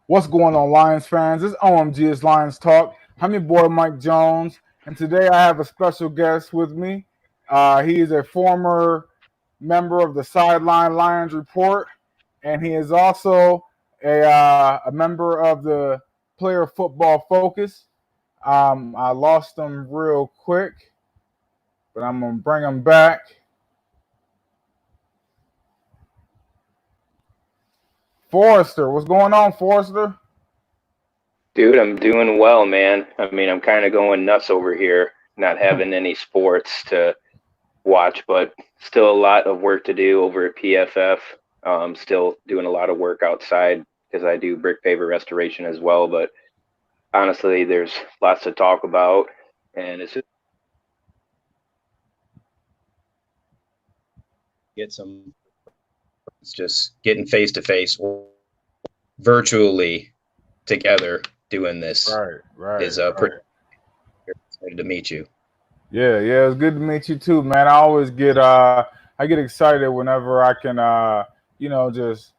What's going on, Lions fans? It's OMG, it's Lions Talk. I'm your boy, Mike Jones, and today I have a special guest with me. He is a former member of the SideLion Report, and he is also a member of the Player Football Focus. I lost him real quick, but I'm going to bring him back. Forrester, what's going on, Forrester? Dude, I'm doing well, man. I mean, I'm kind of going nuts over here, not having any sports to watch, but still a lot of work to do over at PFF. Still doing a lot of work outside because I do brick paver restoration as well. But honestly, there's lots to talk about, and it's just getting face to face, virtually together. Doing this is pretty excited to meet you. Yeah, it's good to meet you too, man. I always get I get excited whenever I can just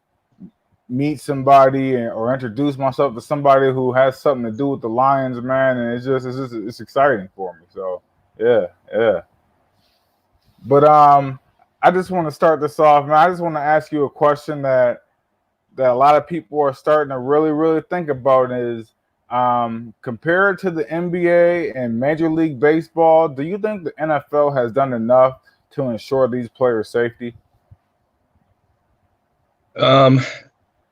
meet somebody or introduce myself to somebody who has something to do with the Lions, man, and it's exciting for me. So yeah. But I just want to start this off, man. I just want to ask you a question that a lot of people are starting to really think about is compared to the NBA and Major League Baseball, do you think the NFL has done enough to ensure these players' safety? I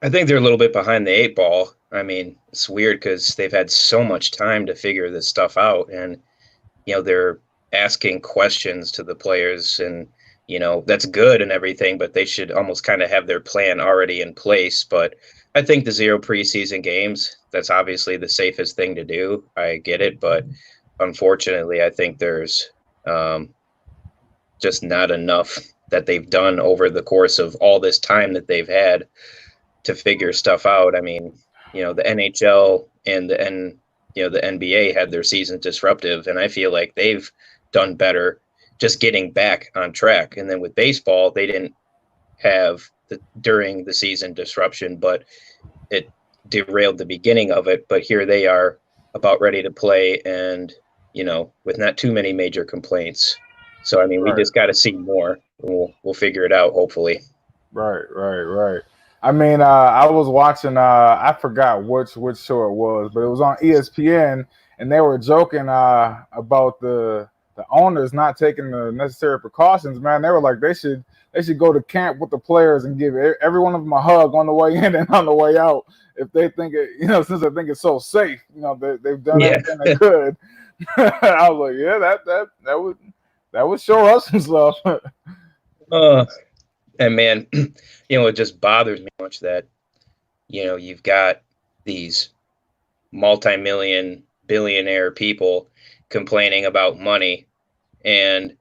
think they're a little bit behind the eight ball. I mean, it's weird because they've had so much time to figure this stuff out, and they're asking questions to the players, and that's good and everything, but they should almost kind of have their plan already in place. But I think the 0 preseason games, that's obviously the safest thing to do. I get it, but unfortunately, I think there's just not enough that they've done over the course of all this time that they've had to figure stuff out. I mean, the NHL and the NBA had their seasons disruptive, and I feel like they've done better just getting back on track. And then with baseball, they didn't have during the season disruption, but it derailed the beginning of it. But here they are about ready to play, and with not too many major complaints. So I mean, we just got to see more. We'll figure it out, hopefully. Right. I mean, I was watching. I forgot which show it was, but it was on ESPN, and they were joking about the owners not taking the necessary precautions. Man, they were like they should go to camp with the players and give every one of them a hug on the way in and on the way out if they think it. Since they think it's so safe. They've done everything they could. I was like, yeah, that would show us some stuff. And man, it just bothers me much that, you've got these multi-million billionaire people complaining about money. And,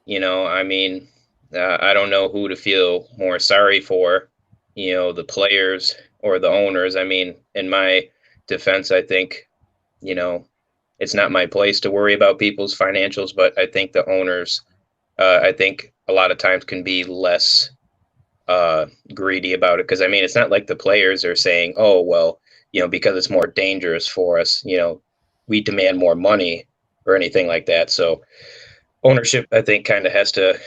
I mean, I don't know who to feel more sorry for, the players or the owners. I mean, in my defense, I think, it's not my place to worry about people's financials, but I think the owners, I think a lot of times can be less greedy about it. Because, I mean, it's not like the players are saying, oh, well, because it's more dangerous for us, we demand more money or anything like that. So ownership, I think, kind of has to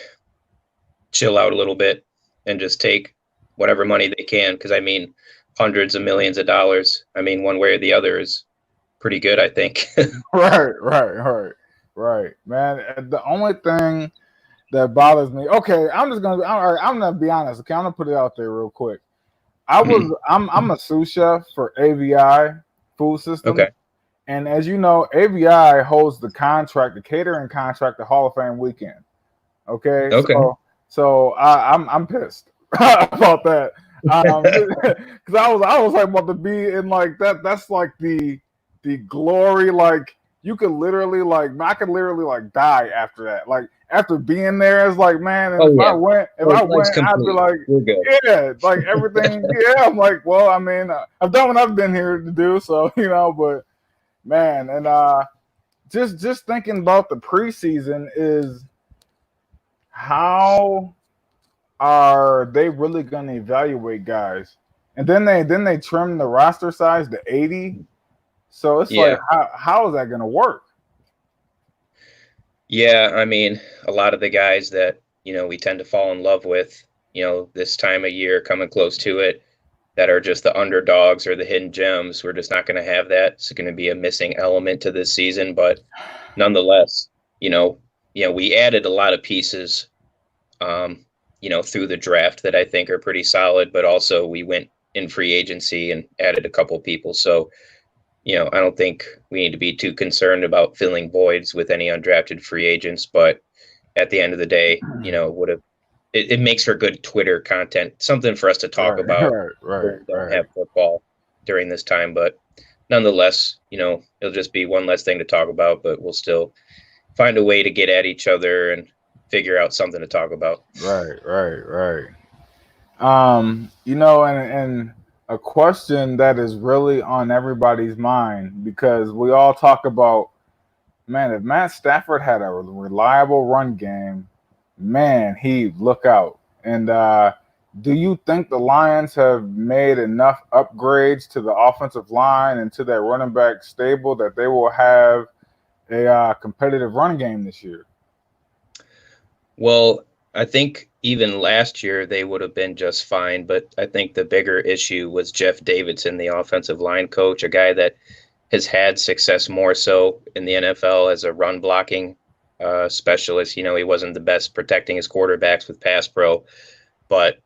chill out a little bit and just take whatever money they can. Because, I mean, hundreds of millions of dollars, I mean, one way or the other is pretty good, I think. Right. Man, the only thing that bothers me. Okay, I'm gonna be honest. Okay, I'm gonna put it out there real quick. I'm a sous chef for AVI Food System. Okay. And as you know, AVI holds the catering contract, the Hall of Fame weekend. Okay. So I'm pissed about that. Because I was like about to be in like that. That's like the glory. Like you could literally I could literally die after that. Like after being there, it's like, man, and I went, I'd be like, yeah, like everything. Yeah, I'm like, well, I mean, I've done what I've been here to do, so but man, and just thinking about the preseason is how are they really going to evaluate guys? And then they trimmed the roster size to 80. So it's like, how is that going to work? Yeah, I mean, a lot of the guys that, we tend to fall in love with, this time of year coming close to it, that are just the underdogs or the hidden gems, we're just not going to have that. It's going to be a missing element to this season. But nonetheless, we added a lot of pieces, through the draft that I think are pretty solid, but also we went in free agency and added a couple people. So, I don't think we need to be too concerned about filling voids with any undrafted free agents. But at the end of the day, it makes for good Twitter content, something for us to talk about. Right. Don't have football during this time, but nonetheless, it'll just be one less thing to talk about. But we'll still find a way to get at each other and figure out something to talk about. Right. And a question that is really on everybody's mind, because we all talk about, man, if Matt Stafford had a reliable run game, man, he'd look out. And do you think the Lions have made enough upgrades to the offensive line and to their running back stable that they will have a competitive run game this year? Well, I think even last year they would have been just fine, but I think the bigger issue was Jeff Davidson, the offensive line coach, a guy that has had success more so in the NFL as a run blocking specialist. He wasn't the best protecting his quarterbacks with pass pro, but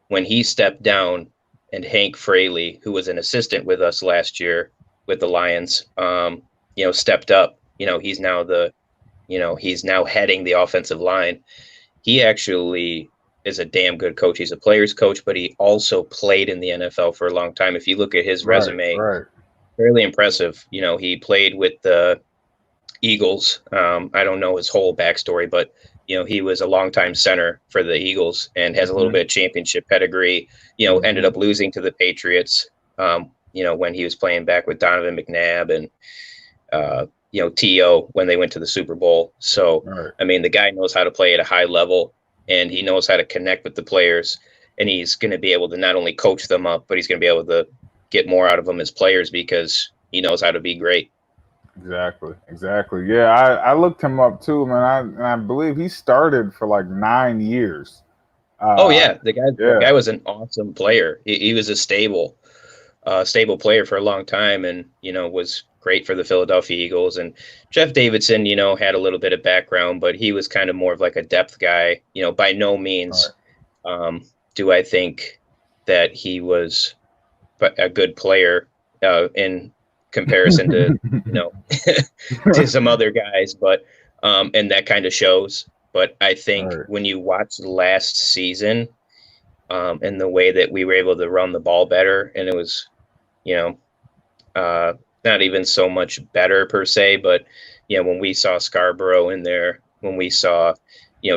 when he stepped down and Hank Fraley, who was an assistant with us last year with the Lions, stepped up, he's now he's now heading the offensive line. He actually is a damn good coach. He's a player's coach, but he also played in the NFL for a long time. If you look at his resume, fairly impressive. He played with the Eagles. I don't know his whole backstory, but he was a longtime center for the Eagles and has a little bit of championship pedigree. Ended up losing to the Patriots. When he was playing back with Donovan McNabb and T.O. when they went to the Super Bowl. So, I mean, the guy knows how to play at a high level, and he knows how to connect with the players, and he's going to be able to not only coach them up, but he's going to be able to get more out of them as players because he knows how to be great. Exactly. Yeah, I looked him up too, man. I believe he started for like 9 years. The guy was an awesome player. He was a stable player for a long time, and was great for the Philadelphia Eagles. And Jeff Davidson, had a little bit of background, but he was kind of more of like a depth guy. By no means do I think that he was a good player in comparison to to some other guys, but and that kind of shows. But I think when you watch last season and the way that we were able to run the ball better, and it was not even so much better per se, but when we saw Scarborough in there, when we saw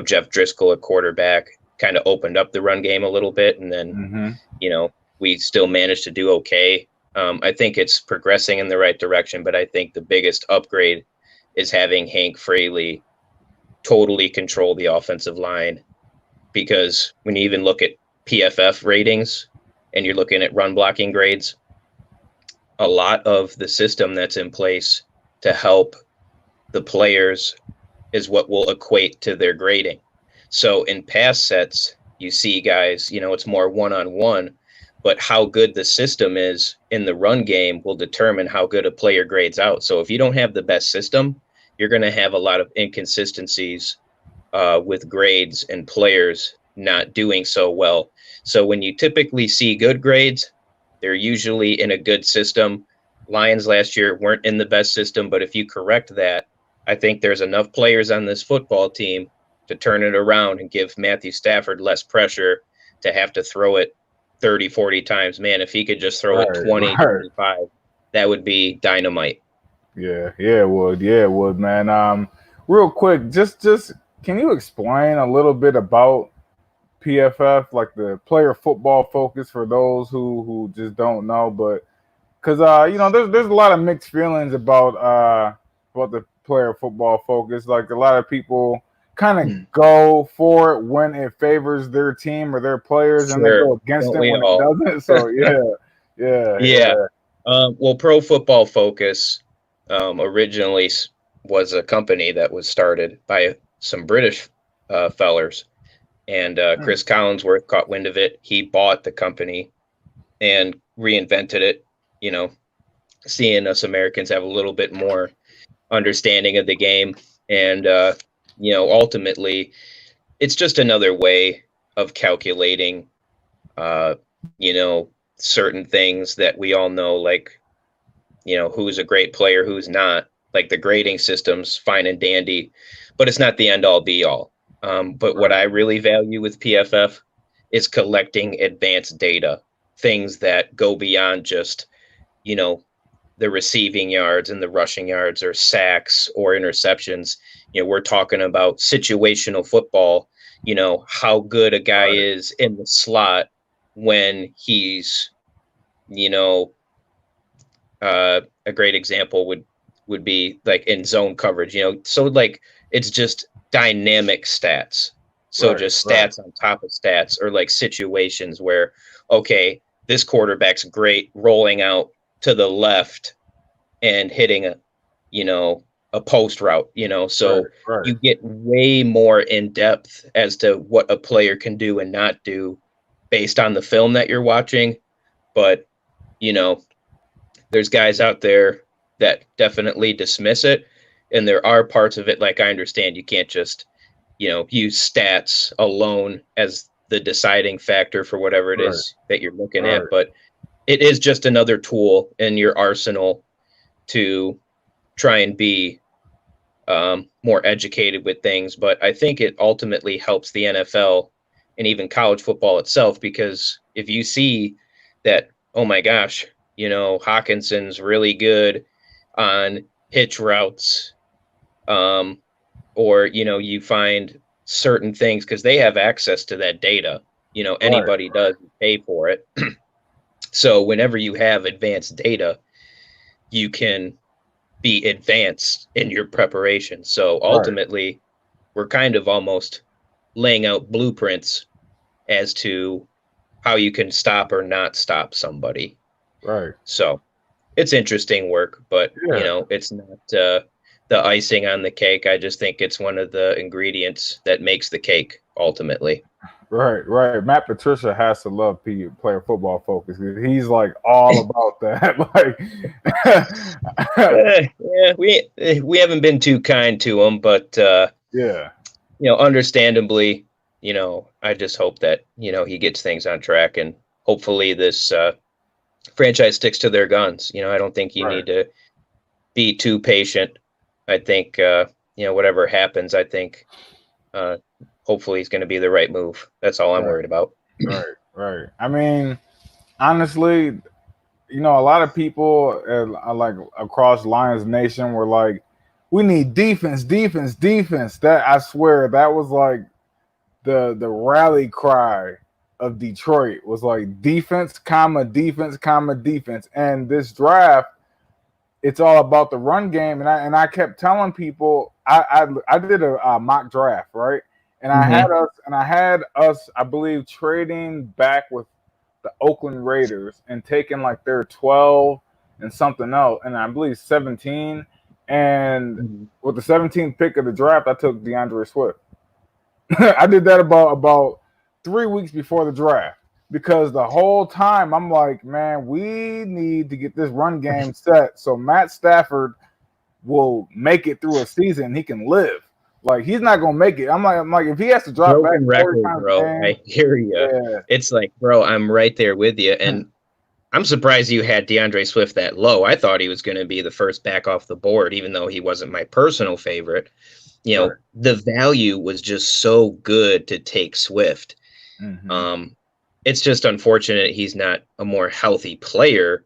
Jeff Driscoll at quarterback, kind of opened up the run game a little bit, and then we still managed to do okay. I think it's progressing in the right direction, but I think the biggest upgrade is having Hank Fraley totally control the offensive line, because when you even look at PFF ratings and you're looking at run blocking grades, a lot of the system that's in place to help the players is what will equate to their grading. So in pass sets, you see guys, it's more one-on-one, but how good the system is in the run game will determine how good a player grades out. So if you don't have the best system, you're going to have a lot of inconsistencies with grades and players not doing so well. So when you typically see good grades, they're usually in a good system. Lions last year weren't in the best system, but if you correct that, I think there's enough players on this football team to turn it around and give Matthew Stafford less pressure to have to throw it 30, 40 times. Man, if he could just throw it 20, 25, that would be dynamite. Yeah, it would, man. Real quick, just can you explain a little bit about PFF, like the player football focus, for those who just don't know? But because there's a lot of mixed feelings about the player football focus. Like a lot of people, kind of go for it when it favors their team or their players, and they go against it when it doesn't. So yeah. Well, Pro Football Focus originally was a company that was started by some British fellers, and Chris Collinsworth caught wind of it. He bought the company and reinvented it, seeing us Americans have a little bit more understanding of the game. And, ultimately, it's just another way of calculating, certain things that we all know, like, who's a great player, who's not. Like the grading system's fine and dandy, but it's not the end all be all. But what I really value with PFF is collecting advanced data, things that go beyond just, the receiving yards and the rushing yards or sacks or interceptions. We're talking about situational football, how good a guy is in the slot when he's, a great example would be like in zone coverage, so like it's just dynamic stats. So just stats on top of stats, or like situations where, okay, this quarterback's great rolling out to the left and hitting a post route, so you get way more in depth as to what a player can do and not do based on the film that you're watching. But, there's guys out there that definitely dismiss it. And there are parts of it, like I understand you can't just, use stats alone as the deciding factor for whatever it is that you're looking at. But it is just another tool in your arsenal to try and be more educated with things. But I think it ultimately helps the NFL and even college football itself, because if you see that, oh my gosh, Hawkinson's really good on hitch routes, or, you find certain things because they have access to that data, anybody does pay for it. So whenever you have advanced data, you can be advanced in your preparation. So ultimately, we're kind of almost laying out blueprints as to how you can stop or not stop somebody. Right. So it's interesting work, but it's not the icing on the cake. I just think it's one of the ingredients that makes the cake ultimately. Right. Matt Patricia has to love Player Football Focus. He's like all about that. We haven't been too kind to him, but understandably, I just hope that he gets things on track, and hopefully this franchise sticks to their guns. I don't think you need to be too patient. I think whatever happens, I think hopefully it's going to be the right move. That's all I'm worried about. Right. I mean, honestly, a lot of people like across Lions Nation were like, we need defense. That, I swear, that was like the rally cry of Detroit, was like defense. And this draft, it's all about the run game. And I kept telling people, I did a mock draft, right? And I had us, I believe, trading back with the Oakland Raiders and taking like their 12 and something else, and I believe 17. And with the 17th pick of the draft, I took DeAndre Swift. I did that about 3 weeks before the draft, because the whole time I'm like, man, we need to get this run game set so Matt Stafford will make it through a season. He can live. Like, he's not gonna make it. I'm like, if he has to drop broken back, record, bro. I hear you. Yeah. It's like, bro, I'm right there with you, and I'm surprised you had DeAndre Swift that low. I thought he was going to be the first back off the board, even though he wasn't my personal favorite. The value was just so good to take Swift. It's just unfortunate he's not a more healthy player,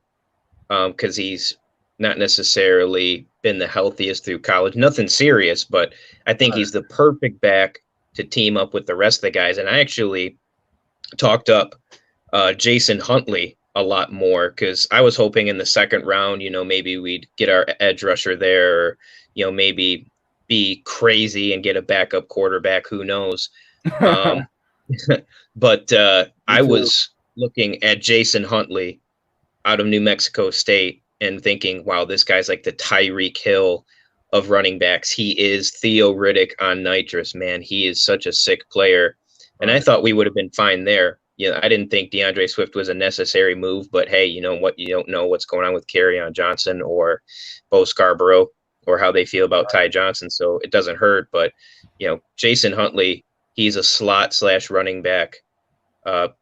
because he's not necessarily been the healthiest through college. Nothing serious, but I think he's the perfect back to team up with the rest of the guys. And I actually talked up Jason Huntley a lot more, because I was hoping in the second round, maybe we'd get our edge rusher there, or, maybe be crazy and get a backup quarterback. Who knows? But I was looking at Jason Huntley out of New Mexico State and thinking, wow, this guy's like the Tyreek Hill of running backs. He is Theo Riddick on nitrous, man. He is such a sick player. And I thought we would have been fine there. You know, I didn't think DeAndre Swift was a necessary move, but hey, you know what? You don't know what's going on with Kerryon Johnson or Bo Scarborough or how they feel about Ty Johnson. So it doesn't hurt. But, you know, Jason Huntley, he's a slot / running back,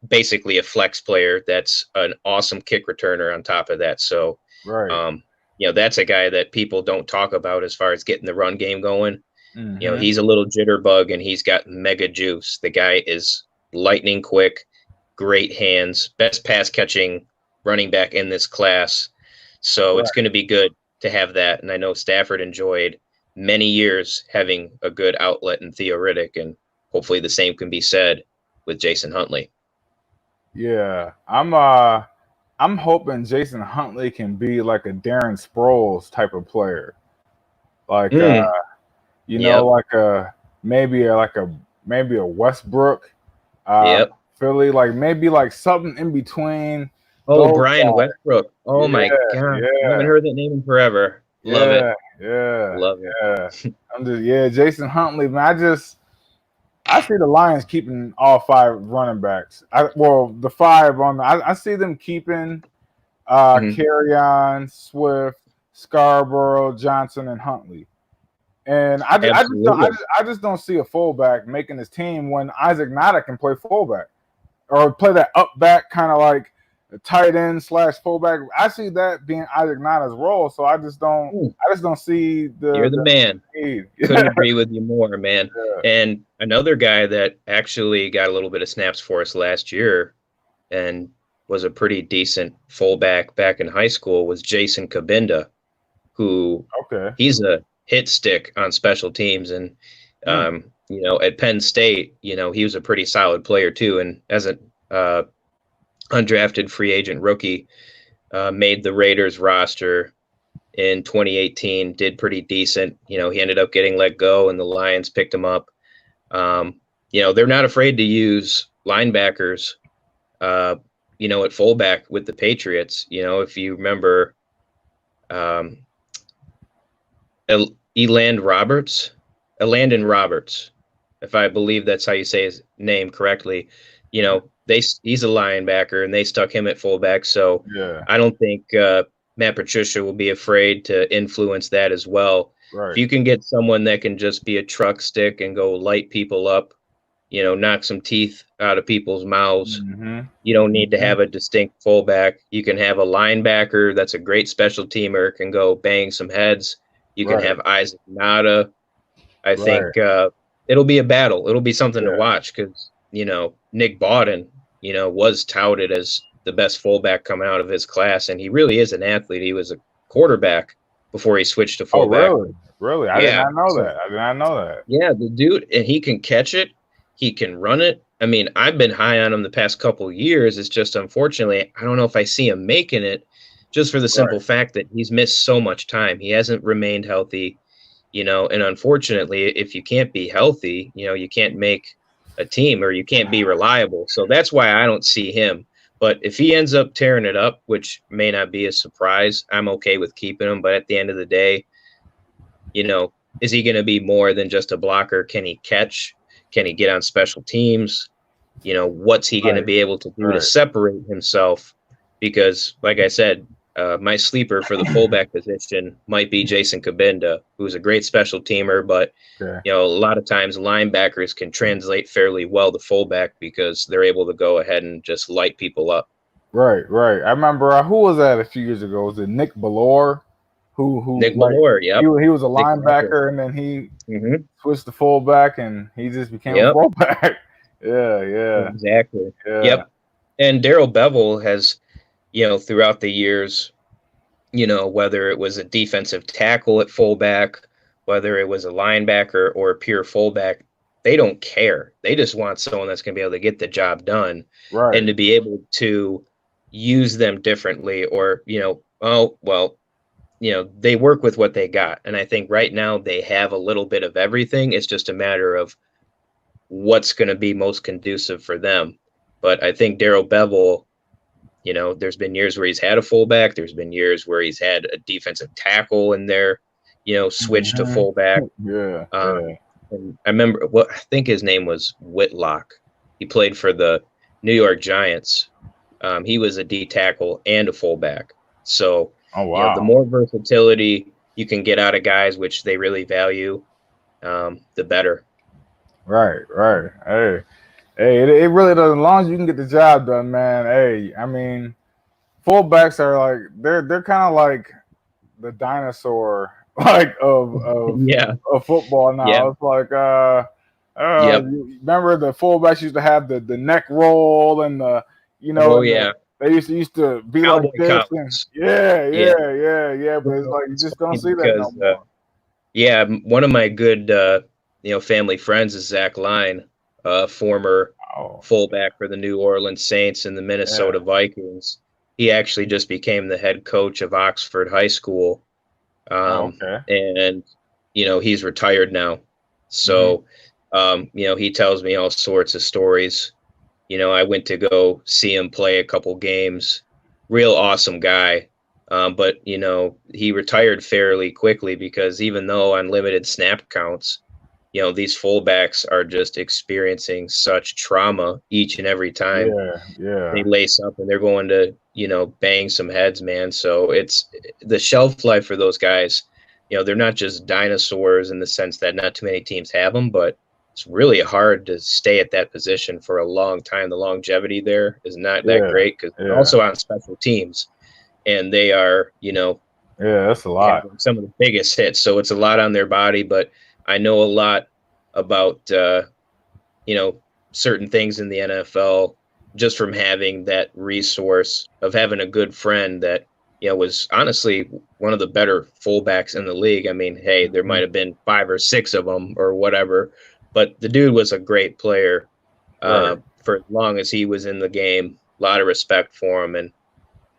basically a flex player. That's an awesome kick returner on top of that. So, you know, that's a guy that people don't talk about as far as getting the run game going. You know, he's a little jitterbug and he's got mega juice. The guy is lightning quick, great hands, best pass catching running back in this class. So it's going to be good to have that. And I know Stafford enjoyed many years having a good outlet in Theo Riddick, and hopefully the same can be said with Jason Huntley. Yeah, I'm hoping Jason Huntley can be like a Darren Sproles type of player, like you know, like maybe a Westbrook, Philly, like maybe like something in between. Oh, Brian Westbrook. Oh my God, I haven't heard that name in forever. Love it. Love it. I'm just Jason Huntley, man. I see the Lions keeping all 5 running backs. The 5 on I see them keeping Kerryon, Swift, Scarborough, Johnson, and Huntley. And I just don't see a fullback making his team when Isaac Nada can play fullback or play that up back kind of like a tight end / fullback. I see that being Isaac Nada's role. So I just don't see the. You're the man. Couldn't agree with you more, man. Yeah. And another guy that actually got a little bit of snaps for us last year and was a pretty decent fullback back in high school was Jason Kabinda, who he's a hit stick on special teams. And, you know, at Penn State, you know, he was a pretty solid player too. And as an undrafted free agent rookie, made the Raiders roster in 2018, did pretty decent. You know, he ended up getting let go and the Lions picked him up. You know, they're not afraid to use linebackers, you know, at fullback with the Patriots. You know, if you remember Elandon Roberts, if I believe that's how you say his name correctly, you know, he's a linebacker and they stuck him at fullback. So I don't think Matt Patricia will be afraid to influence that as well. If you can get someone that can just be a truck stick and go light people up, you know, knock some teeth out of people's mouths. You don't need to have a distinct fullback. You can have a linebacker that's a great special teamer, can go bang some heads. You can have Isaac Nada. I think it'll be a battle. It'll be something to watch because, you know, Nick Bawden, you know, was touted as the best fullback coming out of his class, and he really is an athlete. He was a quarterback before he switched to fullback. Oh, really? I did not know that. I did not know that. Yeah, the dude, and he can catch it. He can run it. I mean, I've been high on him the past couple of years. It's just, unfortunately, I don't know if I see him making it just for the simple fact that he's missed so much time. He hasn't remained healthy, you know, and unfortunately, if you can't be healthy, you know, you can't make a team or you can't be reliable. So that's why I don't see him. But if he ends up tearing it up, which may not be a surprise, I'm okay with keeping him. But at the end of the day, you know, is he going to be more than just a blocker? Can he catch? Can he get on special teams? You know, what's he going to be able to do to separate himself? Because, like I said, my sleeper for the fullback position might be Jason Kabinda, who's a great special teamer, but you know, a lot of times linebackers can translate fairly well to fullback because they're able to go ahead and just light people up. Right. I remember who was that a few years ago? Was it Nick Ballore? Nick Ballore, he was a linebacker and then he switched to fullback and he just became a fullback. Yeah. Exactly. Yep. And Darrell Bevell has, you know, throughout the years, you know, whether it was a defensive tackle at fullback, whether it was a linebacker or a pure fullback, they don't care. They just want someone that's going to be able to get the job done and to be able to use them differently or, you know, they work with what they got. And I think right now they have a little bit of everything. It's just a matter of what's going to be most conducive for them. But I think Darrell Bevell, there's been years where he's had a fullback. There's been years where he's had a defensive tackle in there, switch to fullback. Yeah. And I remember I think his name was Whitlock. He played for the New York Giants. He was a D tackle and a fullback. So, the more versatility you can get out of guys, which they really value, the better. Right. Hey, it really does. As long as you can get the job done, man. Hey, I mean, fullbacks are like they're kind of like the dinosaur of football now. Yeah. It's like you remember the fullbacks used to have the neck roll and they used to be Cowboy like this. Cops. Yeah. But it's like you just don't see that no more. Yeah, one of my good family friends is Zach Line, former fullback for the New Orleans Saints and the Minnesota Vikings. He actually just became the head coach of Oxford High School. And he's retired now. So he tells me all sorts of stories. I went to go see him play a couple games. Real awesome guy. But he retired fairly quickly because even though on limited snap counts, these fullbacks are just experiencing such trauma each and every time they lace up and they're going to, bang some heads, man. So it's the shelf life for those guys. They're not just dinosaurs in the sense that not too many teams have them, but it's really hard to stay at that position for a long time. The longevity there is not that great because they're also on special teams and they are, that's a lot. Some of the biggest hits. So it's a lot on their body, but I know a lot about, certain things in the NFL just from having that resource of having a good friend that, was honestly one of the better fullbacks in the league. I mean, hey, there might have been 5 or 6 of them or whatever, but the dude was a great player for as long as he was in the game. A lot of respect for him. And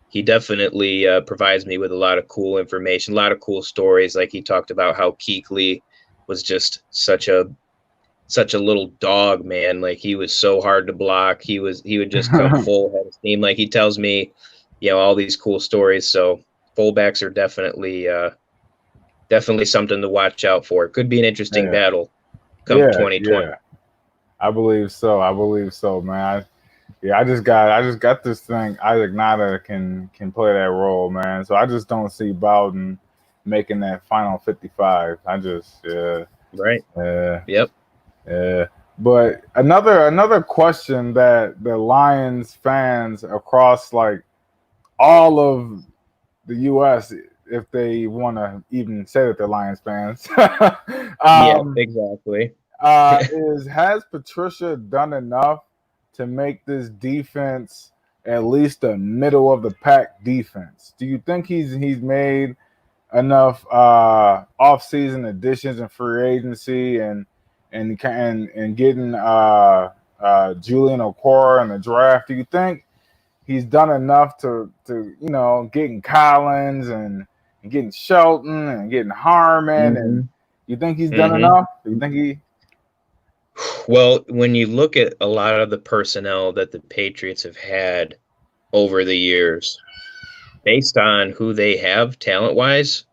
he definitely provides me with a lot of cool information, a lot of cool stories. Like he talked about how Kuechly was just such a little dog, man. Like he was so hard to block. He would just come full head of steam. Like he tells me, all these cool stories. So fullbacks are definitely something to watch out for. It could be an interesting battle come 2020. Yeah. I believe so, man. I just got this thing. Isaac Nada can play that role, man. So I just don't see Bowden making that final 55. Right. Yep. But another question that the Lions fans across like all of the U.S., if they want to even say that they're Lions fans, exactly. Has Patricia done enough to make this defense at least a middle of the pack defense? Do you think he's made enough off-season additions and free agency and getting Julian Okwara in the draft? Do you think he's done enough to getting Collins and getting Shelton and getting Harmon? And you think he's done enough? Do you think he? Well, when you look at a lot of the personnel that the Patriots have had over the years, based on who they have talent-wise,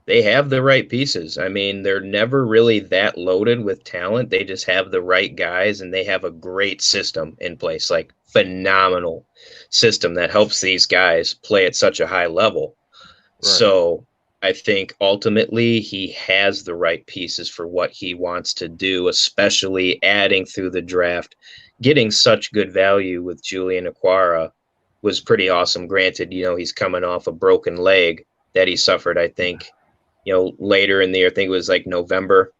they have the right pieces. I mean, they're never really that loaded with talent. They just have the right guys, and they have a great system in place, like phenomenal system that helps these guys play at such a high level. Right. So I think ultimately he has the right pieces for what he wants to do, especially adding through the draft. Getting such good value with Julian Okwara was pretty awesome. Granted, he's coming off a broken leg that he suffered, I think, later in the year. I think it was like November.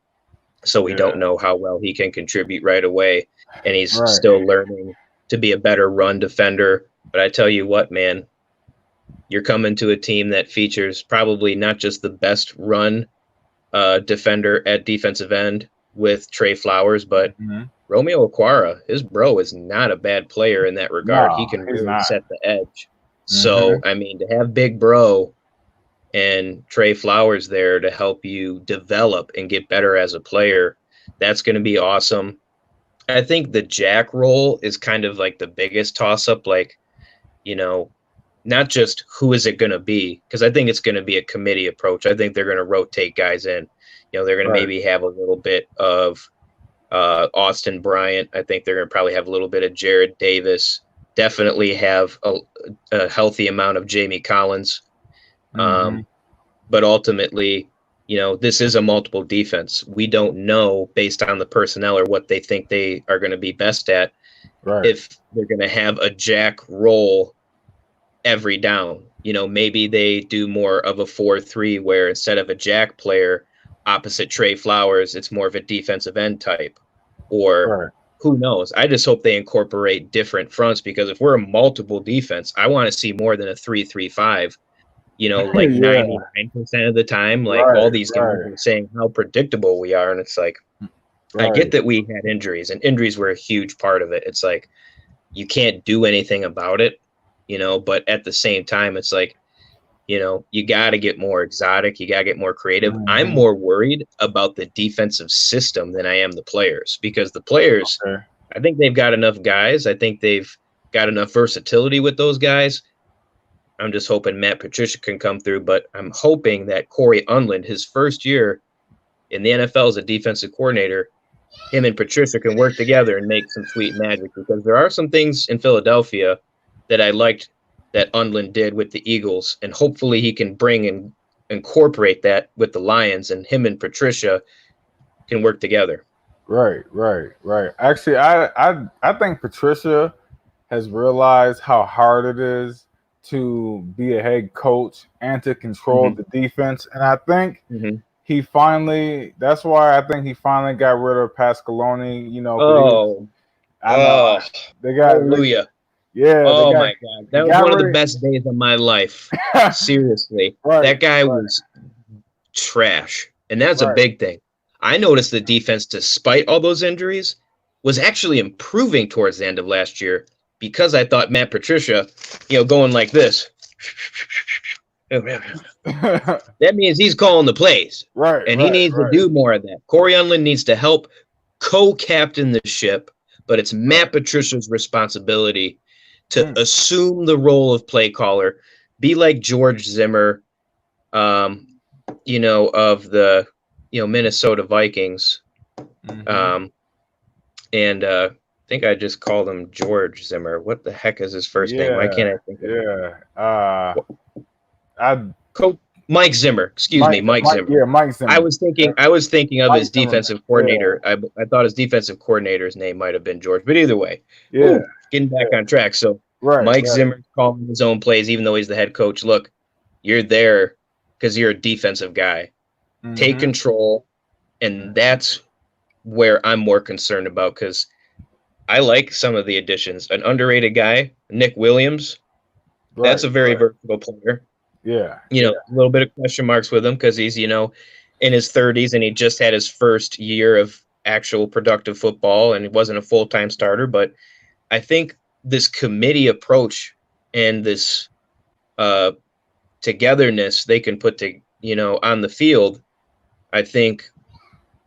So we don't know how well he can contribute right away. And he's still learning to be a better run defender. But I tell you what, man, you're coming to a team that features probably not just the best run defender at defensive end with Trey Flowers, but Romeo Okwara, his bro, is not a bad player in that regard. He can really set the edge. So, I mean, to have big bro and Trey Flowers there to help you develop and get better as a player, that's going to be awesome. I think the jack role is kind of like the biggest toss up, like, not just who is it going to be, because I think it's going to be a committee approach. I think they're going to rotate guys in. They're going to maybe have a little bit of Austin Bryant. I think they're going to probably have a little bit of Jared Davis. Definitely have a healthy amount of Jamie Collins. But ultimately, this is a multiple defense. We don't know based on the personnel or what they think they are going to be best at, if they're going to have a jack role every down. Maybe they do more of a 4-3 where instead of a jack player opposite Trey Flowers, it's more of a defensive end type, or who knows? I just hope they incorporate different fronts, because if we're a multiple defense, I want to see more than a 3-3-5. 99% of the time, all these guys are saying how predictable we are. And it's like, I get that we had injuries, and injuries were a huge part of it. It's like, you can't do anything about it, but at the same time, it's like, you got to get more exotic. You got to get more creative. I'm more worried about the defensive system than I am the players, because the players, I think they've got enough guys. I think they've got enough versatility with those guys. I'm just hoping Matt Patricia can come through, but I'm hoping that Corey Unland, his first year in the NFL as a defensive coordinator, him and Patricia can work together and make some sweet magic, because there are some things in Philadelphia that I liked that Unland did with the Eagles, and hopefully he can bring and incorporate that with the Lions, and him and Patricia can work together. Right. Actually, I think Patricia has realized how hard it is to be a head coach and to control the defense. And I think he finally, that's why I think he finally got rid of Pasqualoni, they got hallelujah. My God. That was one of the best days of my life. Seriously. That guy was trash. And that's a big thing. I noticed the defense, despite all those injuries, was actually improving towards the end of last year, because I thought Matt Patricia, going like this, that means he's calling the plays. And he needs to do more of that. Corey Unland needs to help co-captain the ship, but it's Matt Patricia's responsibility to assume the role of play caller, be like George Zimmer, of the, Minnesota Vikings. I think I just called him George Zimmer. What the heck is his first name? Why can't I think of it? Mike Zimmer. Mike Zimmer. Yeah, Mike Zimmer. I was thinking of his defensive coordinator. I thought his defensive coordinator's name might have been George, but either way, getting back on track. So Mike Zimmer calling his own plays, even though he's the head coach. Look, you're there because you're a defensive guy. Take control, and that's where I'm more concerned about, because I like some of the additions. An underrated guy, Nick Williams. That's a very versatile player. A little bit of question marks with him, because he's, in his 30s, and he just had his first year of actual productive football, and he wasn't a full-time starter. But I think this committee approach and this togetherness they can put to, on the field, I think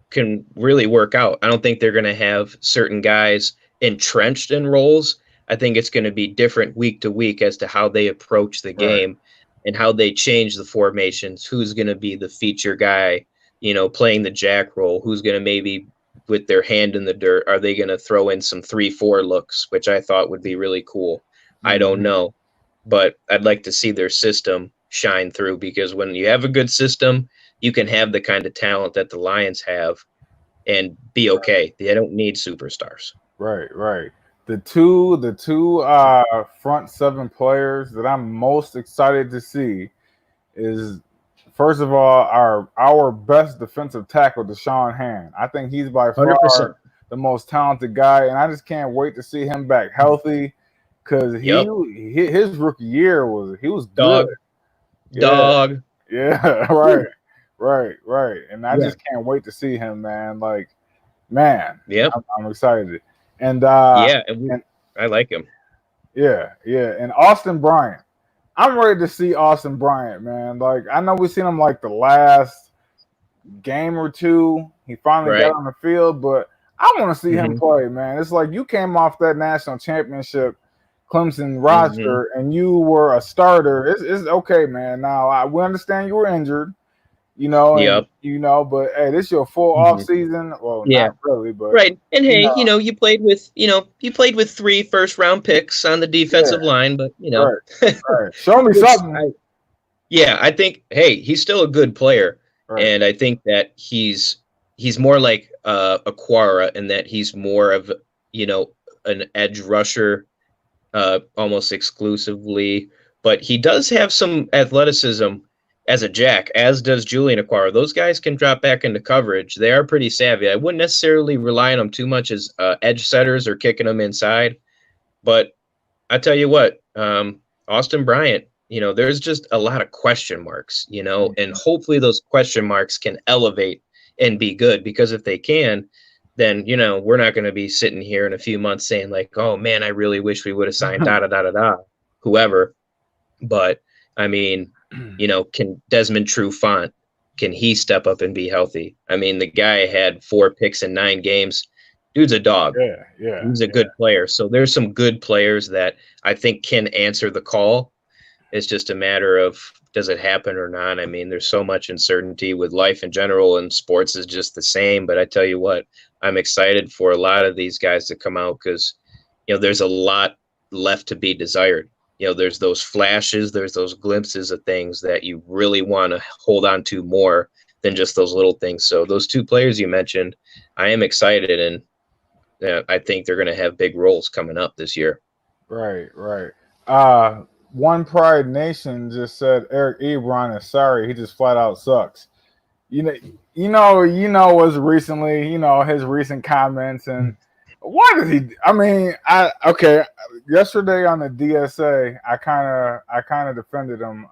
can really work out. I don't think they're going to have certain guys entrenched in roles. I think it's going to be different week to week as to how they approach the game and how they change the formations. Who's going to be the feature guy, playing the jack role? Who's going to maybe with their hand in the dirt? Are they going to throw in some 3-4 looks, which I thought would be really cool? I don't know, but I'd like to see their system shine through, because when you have a good system, you can have the kind of talent that the Lions have and be okay. They don't need superstars. Right. The two front seven players that I'm most excited to see is, first of all, our best defensive tackle, Deshaun Hand. I think he's by far 100%. The most talented guy, and I just can't wait to see him back healthy, because his rookie year was dog. Good. Dog. Yeah, right. And I just can't wait to see him, man. Like, man, I'm excited. And I like him. Yeah. And Austin Bryant, I'm ready to see Austin Bryant, man. Like, I know we've seen him like the last game or two. He finally got on the field, but I want to see him play, man. It's like you came off that national championship Clemson roster and you were a starter. It's okay, man. Now we understand you were injured, you know, and, but hey, this is your full off season. Well, not really, but right. And hey, you played with 3 first-round picks on the defensive line, but right. Show me something. I think he's still a good player, and I think that he's more like Aquara in that he's more of an edge rusher, almost exclusively, but he does have some athleticism as a jack, as does Julian Aquara. Those guys can drop back into coverage. They are pretty savvy. I wouldn't necessarily rely on them too much as edge setters or kicking them inside. But I tell you what, Austin Bryant, there's just a lot of question marks, and hopefully those question marks can elevate and be good, because if they can, then, we're not going to be sitting here in a few months saying like, oh man, I really wish we would have signed whoever. But I mean, can Desmond Trufant, can he step up and be healthy? I mean, the guy had 4 picks in 9 games. Dude's a dog. Yeah. He's a good player. So there's some good players that I think can answer the call. It's just a matter of, does it happen or not? I mean, there's so much uncertainty with life in general, and sports is just the same. But I tell you what, I'm excited for a lot of these guys to come out, because, there's a lot left to be desired. There's those flashes, there's those glimpses of things that you really want to hold on to more than just those little things. So those 2 players you mentioned, I am excited, and I think they're going to have big roles coming up this year. Right. One Pride Nation just said Eric Ebron is sorry. He just flat out sucks. Was recently, his recent comments, and why did he? I mean, yesterday on the DSA, I kind of defended him,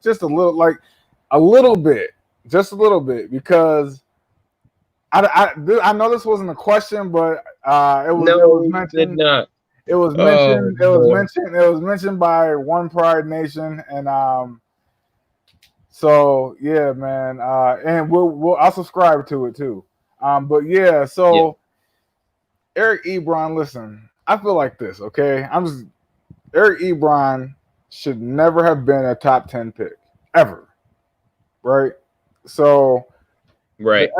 just a little bit, because I know this wasn't a question, but it was mentioned. Not. It was mentioned. It was mentioned by One Pride Nation, and so yeah, man. And I'll subscribe to it too. But yeah, so Eric Ebron, listen, I feel like this. Okay, Eric Ebron should never have been a top 10 pick ever, right? So. Right.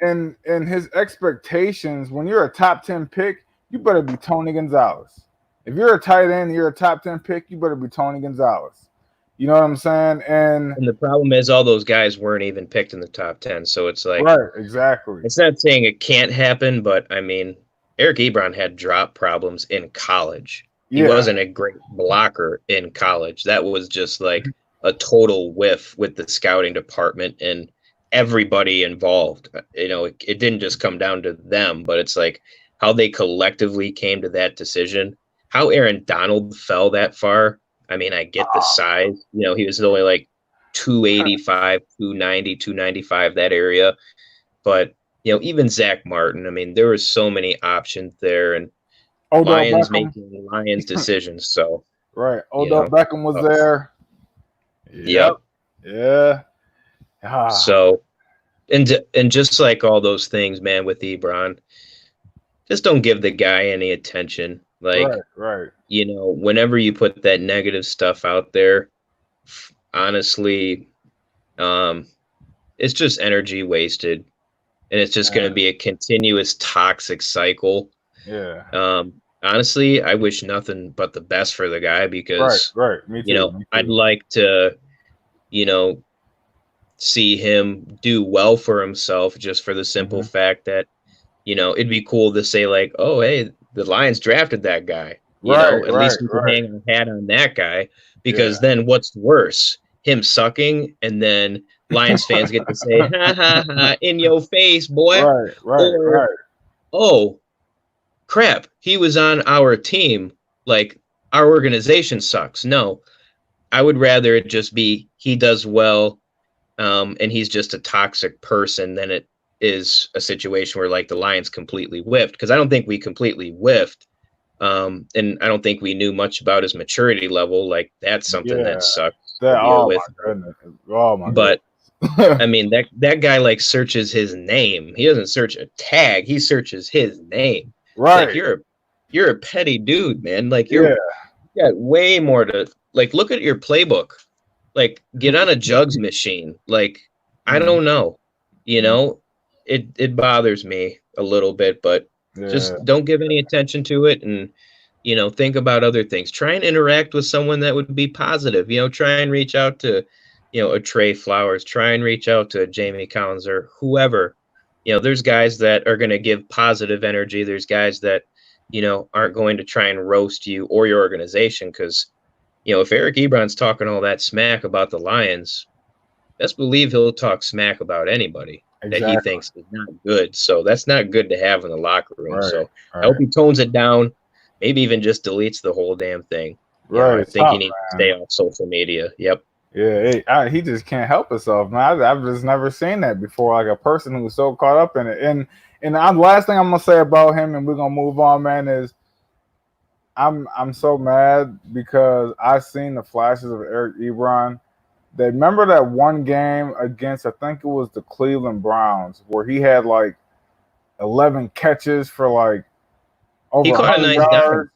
And his expectations, when you're a top 10 pick, you better be Tony Gonzalez. If you're a tight end and you're a top 10 pick, you better be Tony Gonzalez. You know what I'm saying? And the problem is all those guys weren't even picked in the top 10. So it's like, right, exactly. It's not saying it can't happen, but I mean, Eric Ebron had drop problems in college. He wasn't a great blocker in college. That was just like a total whiff with the scouting department and everybody involved. It didn't just come down to them, but it's like how they collectively came to that decision, how Aaron Donald fell that far. I mean, I get the size, he was only like 285, 290, 295, that area. But, even Zach Martin, I mean, there were so many options there, and Lions making Lions decisions. So, right. Odell Beckham was there. Yep. Yeah. So, and just like all those things, man, with Ebron, just don't give the guy any attention. Like, right. Whenever you put that negative stuff out there, honestly, it's just energy wasted, and it's just going to be a continuous toxic cycle. Yeah. Honestly, I wish nothing but the best for the guy, because, right. Me too. I'd like to, see him do well for himself, just for the simple fact that, it'd be cool to say like, oh, hey, the Lions drafted that guy. At least we can hang a hat on that guy, because then what's worse, him sucking, and then Lions fans get to say, ha ha ha, in your face, boy. Right. Oh, crap, he was on our team. Like, our organization sucks. No, I would rather it just be he does well, and he's just a toxic person, than it is a situation where like the Lions completely whiffed, because I don't think we completely whiffed. And I don't think we knew much about his maturity level. Like, that's something that sucks to deal with. My goodness. Oh my but goodness. I mean, that guy like searches his name. He doesn't search a tag. He searches his name. Right. Like, you're a petty dude, man. Like, you got way more to, like, look at your playbook. Like, get on a jugs machine. Like, I don't know. You know, it bothers me a little bit, but just don't give any attention to it, and, you know, think about other things. Try and interact with someone that would be positive. You know, try and reach out to, you know, a Trey Flowers. Try and reach out to a Jamie Collins or whoever. You know, there's guys that are going to give positive energy. There's guys that, you know, aren't going to try and roast you or your organization, because, you know, if Eric Ebron's talking all that smack about the Lions, best believe he'll talk smack about anybody that he thinks is not good. So that's not good to have in the locker room. So I hope he tones it down, maybe even just deletes the whole damn thing. Right. I think he needs to stay off social media. Yep. Yeah, he just can't help himself, man. I've just never seen that before. Like, a person who's so caught up in it. And the last thing I'm gonna say about him, and we're gonna move on, man, is I'm so mad because I've seen the flashes of Eric Ebron. They remember that one game against, I think it was the Cleveland Browns, where he had like 11 catches for like over 100 yards.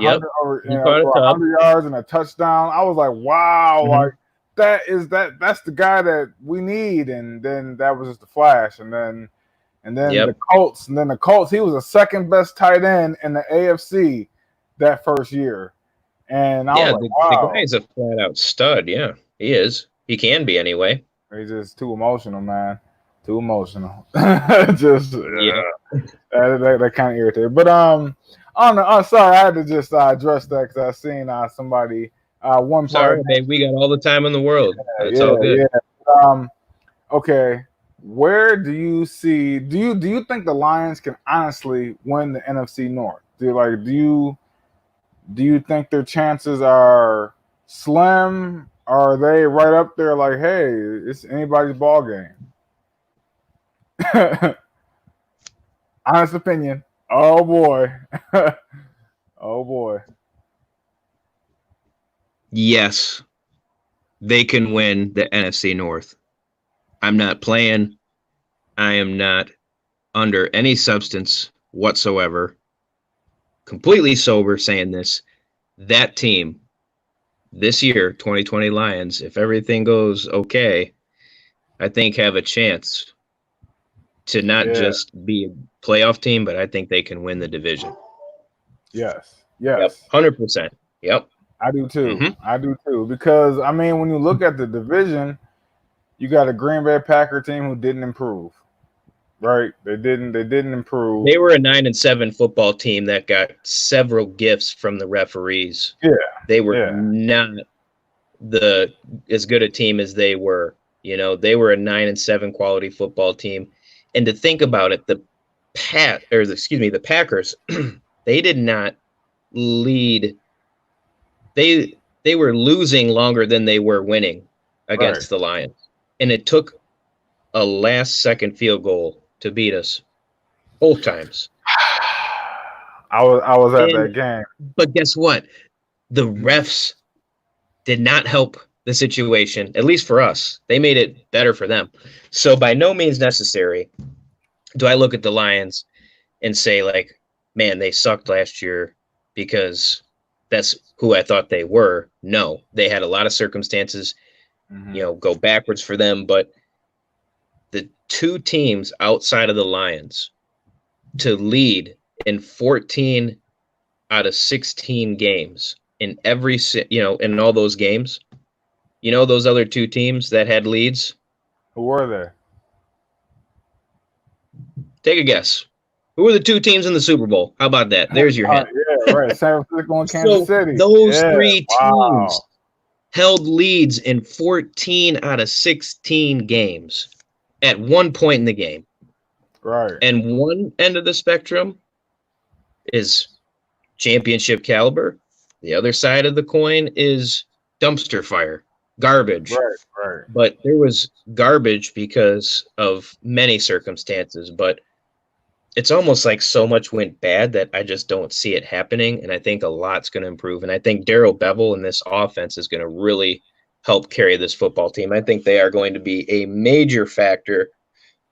Yep. For 100 yards and a touchdown. I was like, wow, like that's the guy that we need. And then that was just the flash. And then the Colts, he was the second best tight end in the AFC that first year. And I was like, wow. The guy's a flat out stud. Yeah, he is. He can be anyway. He's just too emotional, man. Too emotional. Just that kind of irritated. But sorry, I had to just address that because I seen somebody one part. Sorry, babe, we got all the time in the world. It's all good. Yeah. Okay. Where do you see? Do you think the Lions can honestly win the NFC North? Do you think their chances are slim? Or are they right up there? Like, hey, it's anybody's ball game. Honest opinion. Oh boy. Oh boy. Yes, they can win the NFC North. I'm not playing. I am not under any substance whatsoever. Completely sober saying this. That team this year, 2020 Lions, if everything goes okay, I think have a chance to not just be a playoff team, but I think they can win the division. Yes. Yep, 100%. Yep. I do too. I do too. Because, I mean, when you look at the division, you got a Green Bay Packer team who didn't improve. Right? They didn't improve. They were a 9-7 football team that got several gifts from the referees. Yeah. They were not as good a team as they were. You know, they were a 9-7 quality football team. And to think about it, the Packers, they did not lead. They were losing longer than they were winning against the Lions. And it took a last-second field goal to beat us both times. I was at that game. But guess what? The refs did not help the situation, at least for us. They made it better for them. So by no means necessary do I look at the Lions and say, like, man, they sucked last year because that's who I thought they were. No, they had a lot of circumstances, go backwards for them. But the two teams outside of the Lions to lead in 14 out of 16 games in every, in all those games, those other two teams that had leads. Who were they? Take a guess. Who were the two teams in the Super Bowl? How about that? There's your hint. Yeah, right. San Francisco and Kansas City. Those three teams held leads in 14 out of 16 games at one point in the game. Right. And one end of the spectrum is championship caliber. The other side of the coin is dumpster fire, garbage. Right. But there was garbage because of many circumstances. But it's almost like so much went bad that I just don't see it happening. And I think a lot's going to improve. And I think Darrell Bevel and this offense is going to really help carry this football team. I think they are going to be a major factor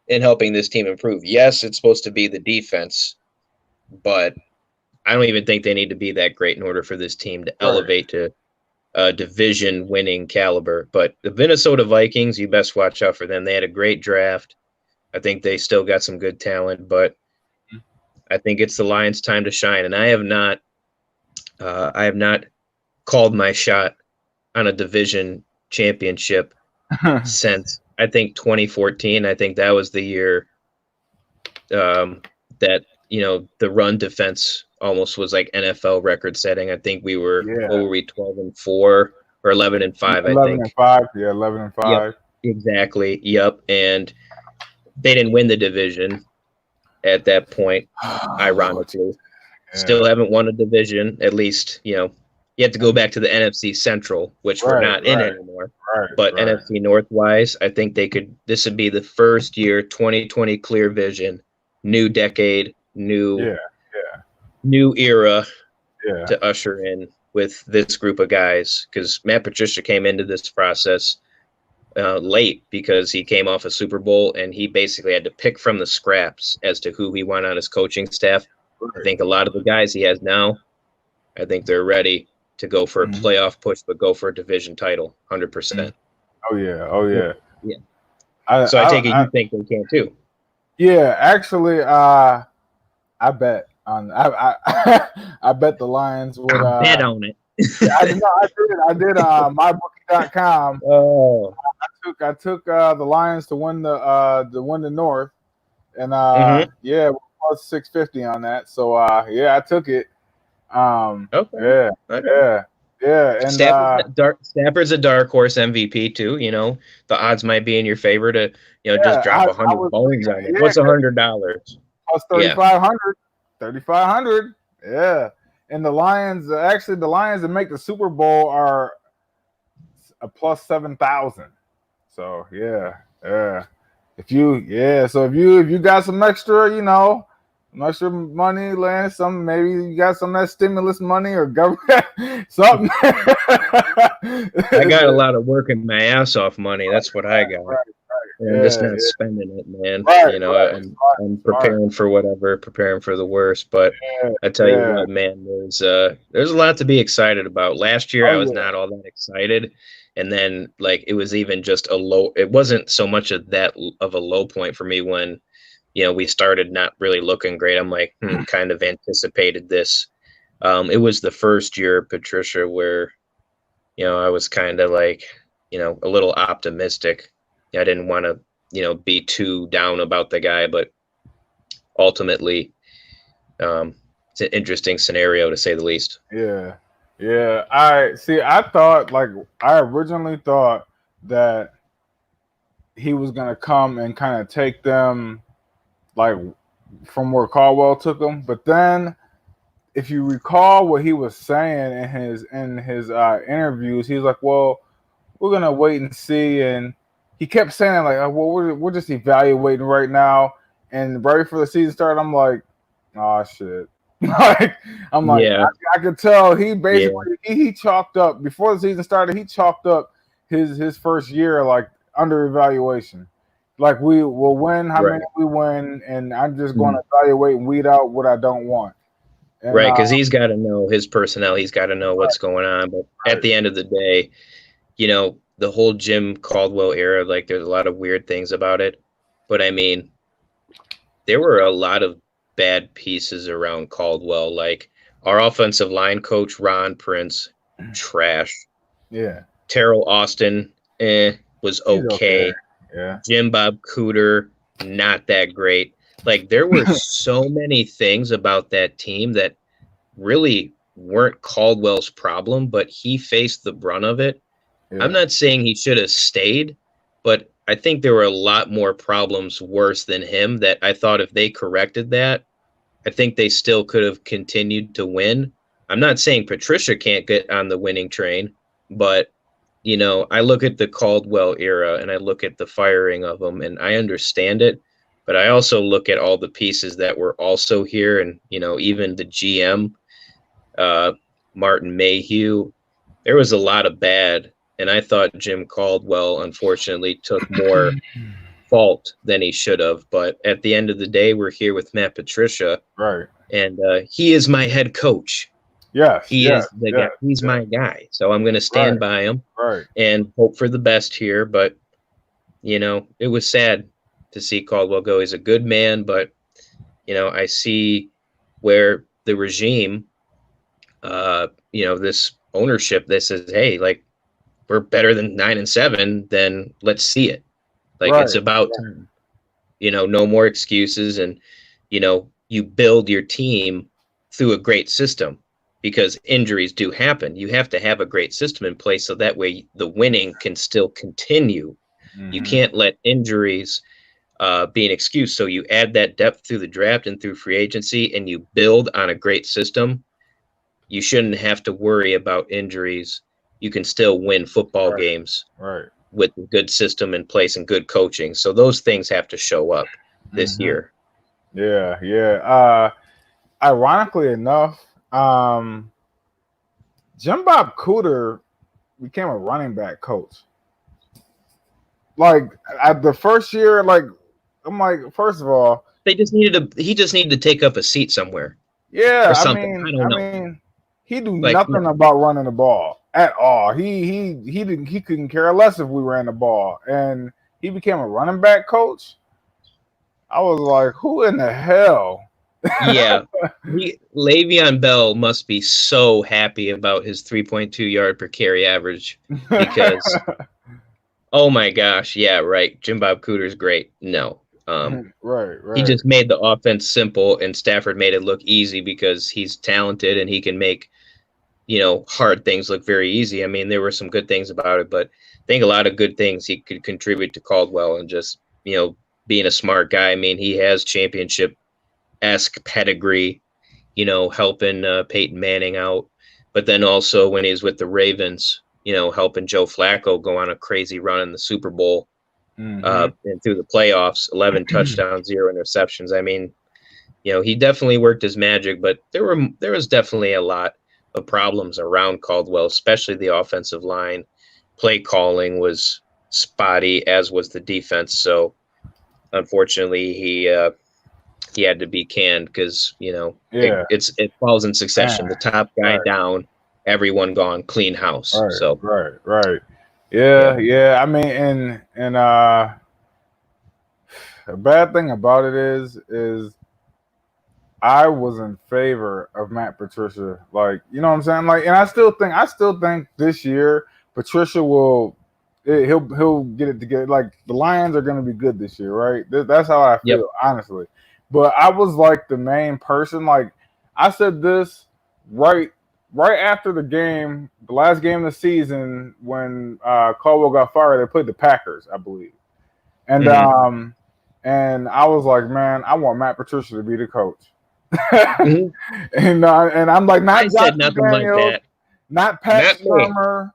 in helping this team improve. Yes, it's supposed to be the defense, but I don't even think they need to be that great in order for this team to elevate to a division winning caliber. But the Minnesota Vikings, you best watch out for them. They had a great draft. I think they still got some good talent, but I think it's the Lions' time to shine. And I have not called my shot on a division championship since I think 2014. I think that was the year that the run defense almost was like NFL record setting. I think we were 12-4 or 11-5. 11-5, 11-5. Yep, exactly. Yep, and they didn't win the division at that point. Ironically, still haven't won a division. At least you have to go back to the NFC Central, which we're not in anymore. But NFC North wise, I think they could. This would be the first year, 2020 clear vision, new decade, new era to usher in with this group of guys, because Matt Patricia came into this process late because he came off a Super Bowl and he basically had to pick from the scraps as to who he wanted on his coaching staff. I think a lot of the guys he has now, I think they're ready to go for a playoff push, but go for a division title, 100%. Oh yeah. So I take it you think they can too. Yeah, actually, I bet on. I bet the Lions would. Bet on it. I did. MyBookie.com. Oh. I took the Lions to win the North, and plus 650 on that. So I took it. Okay. Yeah. And Stafford's a dark horse MVP too. The odds might be in your favor to just drop 100 bones on it. What's $100? Plus 3,500. 3,500. Yeah. And the Lions, the Lions that make the Super Bowl are a plus 7,000. So if you got some extra, extra money, maybe you got some of that stimulus money or government something. I got a lot of working my ass off money. That's what I got. I'm just not spending it, man. I'm preparing for whatever, preparing for the worst. But I tell you what, man, there's a lot to be excited about. Last year, I was not all that excited. And then, it was even just it wasn't so much of a low point for me when, we started not really looking great. I'm like, kind of anticipated this. It was the first year, Patricia, where, I was kind of a little optimistic. I didn't want to, be too down about the guy, but ultimately, it's an interesting scenario to say the least. Yeah. I originally thought that he was going to come and kind of take them from where Caldwell took them. But then if you recall what he was saying in his interviews, he's like, well, we're going to wait and see. And he kept saying we're just evaluating right now. And right before the season started, I'm like, oh shit. I could tell he basically he chalked up before the season started. He chalked up his first year under evaluation. We will win how many we win, and I'm just going to evaluate and weed out what I don't want. And, because he's got to know his personnel. He's got to know what's going on. But at the end of the day, the whole Jim Caldwell era, there's a lot of weird things about it. But I mean, there were a lot of bad pieces around Caldwell. Our offensive line coach, Ron Prince, trash. Yeah. Terrell Austin, was okay. Yeah. Jim Bob Cooter, not that great. There were so many things about that team that really weren't Caldwell's problem, but he faced the brunt of it. Yeah. I'm not saying he should have stayed, but I think there were a lot more problems worse than him that I thought if they corrected that, I think they still could have continued to win. I'm not saying Patricia can't get on the winning train, but, I look at the Caldwell era and I look at the firing of him and I understand it, But I also look at all the pieces that were also here, and even the GM, Martin Mayhew. There was a lot of bad, and I thought Jim Caldwell unfortunately took more fault than he should have. But at the end of the day, we're here with Matt Patricia, right? And he is my head coach. Yes, he is the guy. He's my guy. So I'm going to stand by him, and hope for the best here. But it was sad to see Caldwell go. He's a good man, but I see where the regime, this ownership that says, hey, like, we're better than 9-7, then let's see it. Like, it's about time. No more excuses, and you build your team through a great system, because injuries do happen. You have to have a great system in place so that way the winning can still continue. Mm-hmm. You can't let injuries be an excuse. So you add that depth through the draft and through free agency, and you build on a great system. You shouldn't have to worry about injuries. You can still win football games with a good system in place and good coaching. So those things have to show up this year. Yeah. Ironically enough, Jim Bob Cooter became a running back coach. Like, at the first year, like, I'm like, first of all, he just needed to take up a seat somewhere. Yeah, I mean, he do nothing about running the ball at all. He couldn't care less if we ran the ball, and he became a running back coach. I was like, who in the hell? Yeah, Le'Veon Bell must be so happy about his 3.2 yard per carry average, because oh my gosh, yeah, right. Jim Bob Cooter's great. No, right. He just made the offense simple, and Stafford made it look easy because he's talented and he can make hard things look very easy. I mean, there were some good things about it, but I think a lot of good things he could contribute to Caldwell, and just being a smart guy. I mean, he has championship-esque pedigree, helping Peyton Manning out. But then also when he was with the Ravens, helping Joe Flacco go on a crazy run in the Super Bowl and through the playoffs, 11 touchdowns, 0 interceptions. I mean, he definitely worked his magic, but there was definitely a lot of problems around Caldwell, especially the offensive line. Play calling was spotty, as was the defense. So unfortunately, he had to be canned because it falls in succession. The top guy down, everyone gone, clean house. Right. Yeah. I mean, and a bad thing about it is I was in favor of Matt Patricia. Like, you know what I'm saying? Like, and I still think this year Patricia he'll get it together. Like, the Lions are going to be good this year, right? That's how I feel, honestly. But I was like the main person. Like, I said this right after the game, the last game of the season, when Caldwell got fired. They played the Packers, I believe, and I was like, man, I want Matt Patricia to be the coach. And I'm like, not said nothing Daniels, like that. Not Pat Shurmur.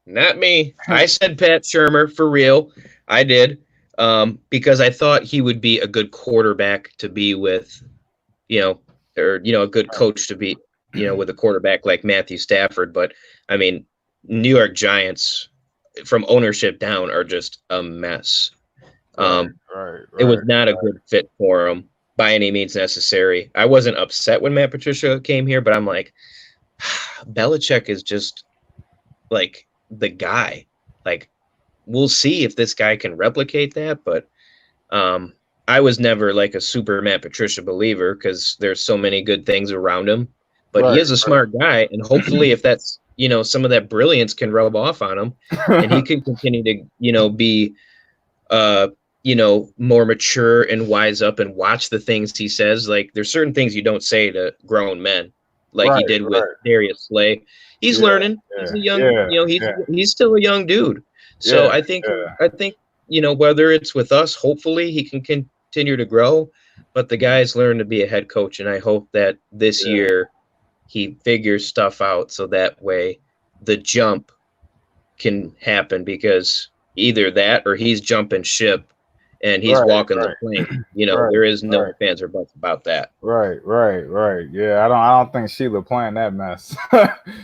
Not me. I said Pat Shurmur for real. I did. Because I thought he would be a good quarterback to be with, or a good coach to be, with a quarterback like Matthew Stafford. But I mean, New York Giants, from ownership down, are just a mess. It was not a good fit for him by any means necessary. I wasn't upset when Matt Patricia came here, but I'm like, Belichick is just like the guy. Like, we'll see if this guy can replicate that, but I was never like a super Matt Patricia believer because there's so many good things around him. But he is a smart guy, and hopefully if that's, some of that brilliance can rub off on him, and he can continue to, be more mature and wise up and watch the things he says. Like, there's certain things you don't say to grown men, like he did with Darius Slay. He's learning. He's a young, he's still a young dude. So I think, whether it's with us, hopefully he can continue to grow, but the guy's learned to be a head coach. And I hope that this year he figures stuff out so that way the jump can happen, because either that or he's jumping ship and he's walking the plank. You know, there is no ifs or buts about that. Right. Yeah, I don't think Sheila playing that mess.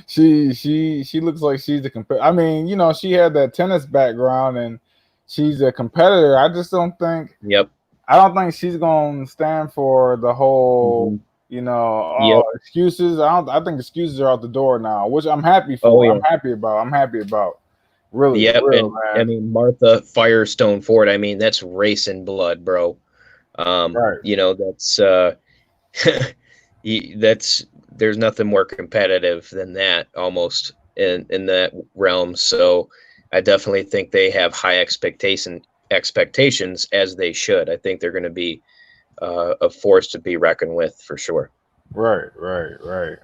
she looks like she's a competitor. I mean, you know, she had that tennis background and she's a competitor. I just don't think. Yep. I don't think she's gonna stand for the whole, you know, excuses. I think excuses are out the door now, which I'm happy for. I'm happy about. Really, yep. Real, and man. I mean, Martha Firestone Ford. I mean, that's racing blood, bro. You know, that's there's nothing more competitive than that, almost in that realm. So I definitely think they have high expectations, as they should. I think they're going to be a force to be reckoned with for sure. Right.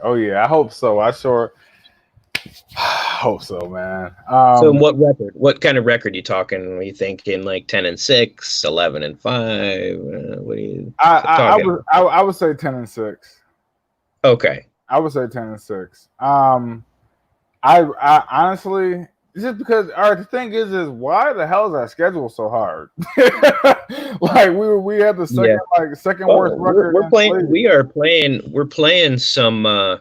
Oh yeah, I hope so. I sure hope so, man. So what kind of record you talking? Are you thinking like 10-6, 11-5? What do you I would say 10-6. Okay. I would say 10-6. I honestly, just because the thing is why the hell is our schedule so hard? Like we had the second worst record. We're playing some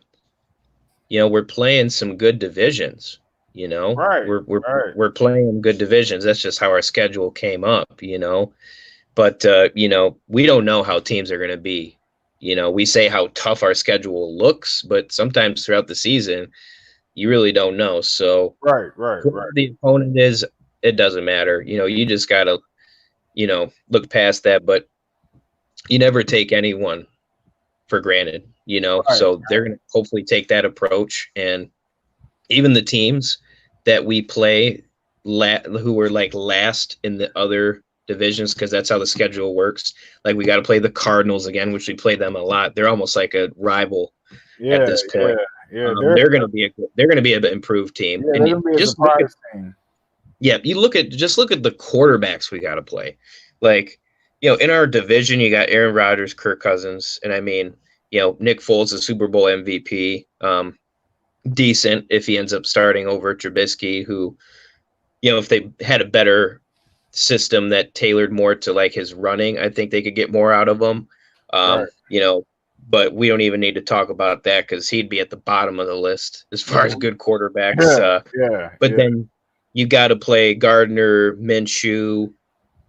you know, we're playing some good divisions, you know. We're playing good divisions. That's just how our schedule came up, you know. But you know, we don't know how teams are going to be. You know, we say how tough our schedule looks, but sometimes throughout the season, you really don't know. So whoever the opponent is, it doesn't matter. You know, you just got to, you know, look past that. But you never take anyone for granted, you know. So they're going to hopefully take that approach. And even the teams that we play who were like last in the other divisions, because that's how the schedule works. Like we got to play the Cardinals again, which we play them a lot. They're almost like a rival at this point. They're going to be an improved team. Yeah, and they're going to be a surprise team. Yeah, you look at the quarterbacks we got to play. Like, you know, in our division, you got Aaron Rodgers, Kirk Cousins, and I mean, you know, Nick Foles, is Super Bowl MVP, decent if he ends up starting over Trubisky, who, you know, if they had a better system that tailored more to like his running, I think they could get more out of him. You know, but we don't even need to talk about that because he'd be at the bottom of the list as far as good quarterbacks. But then you got to play Gardner Minshew.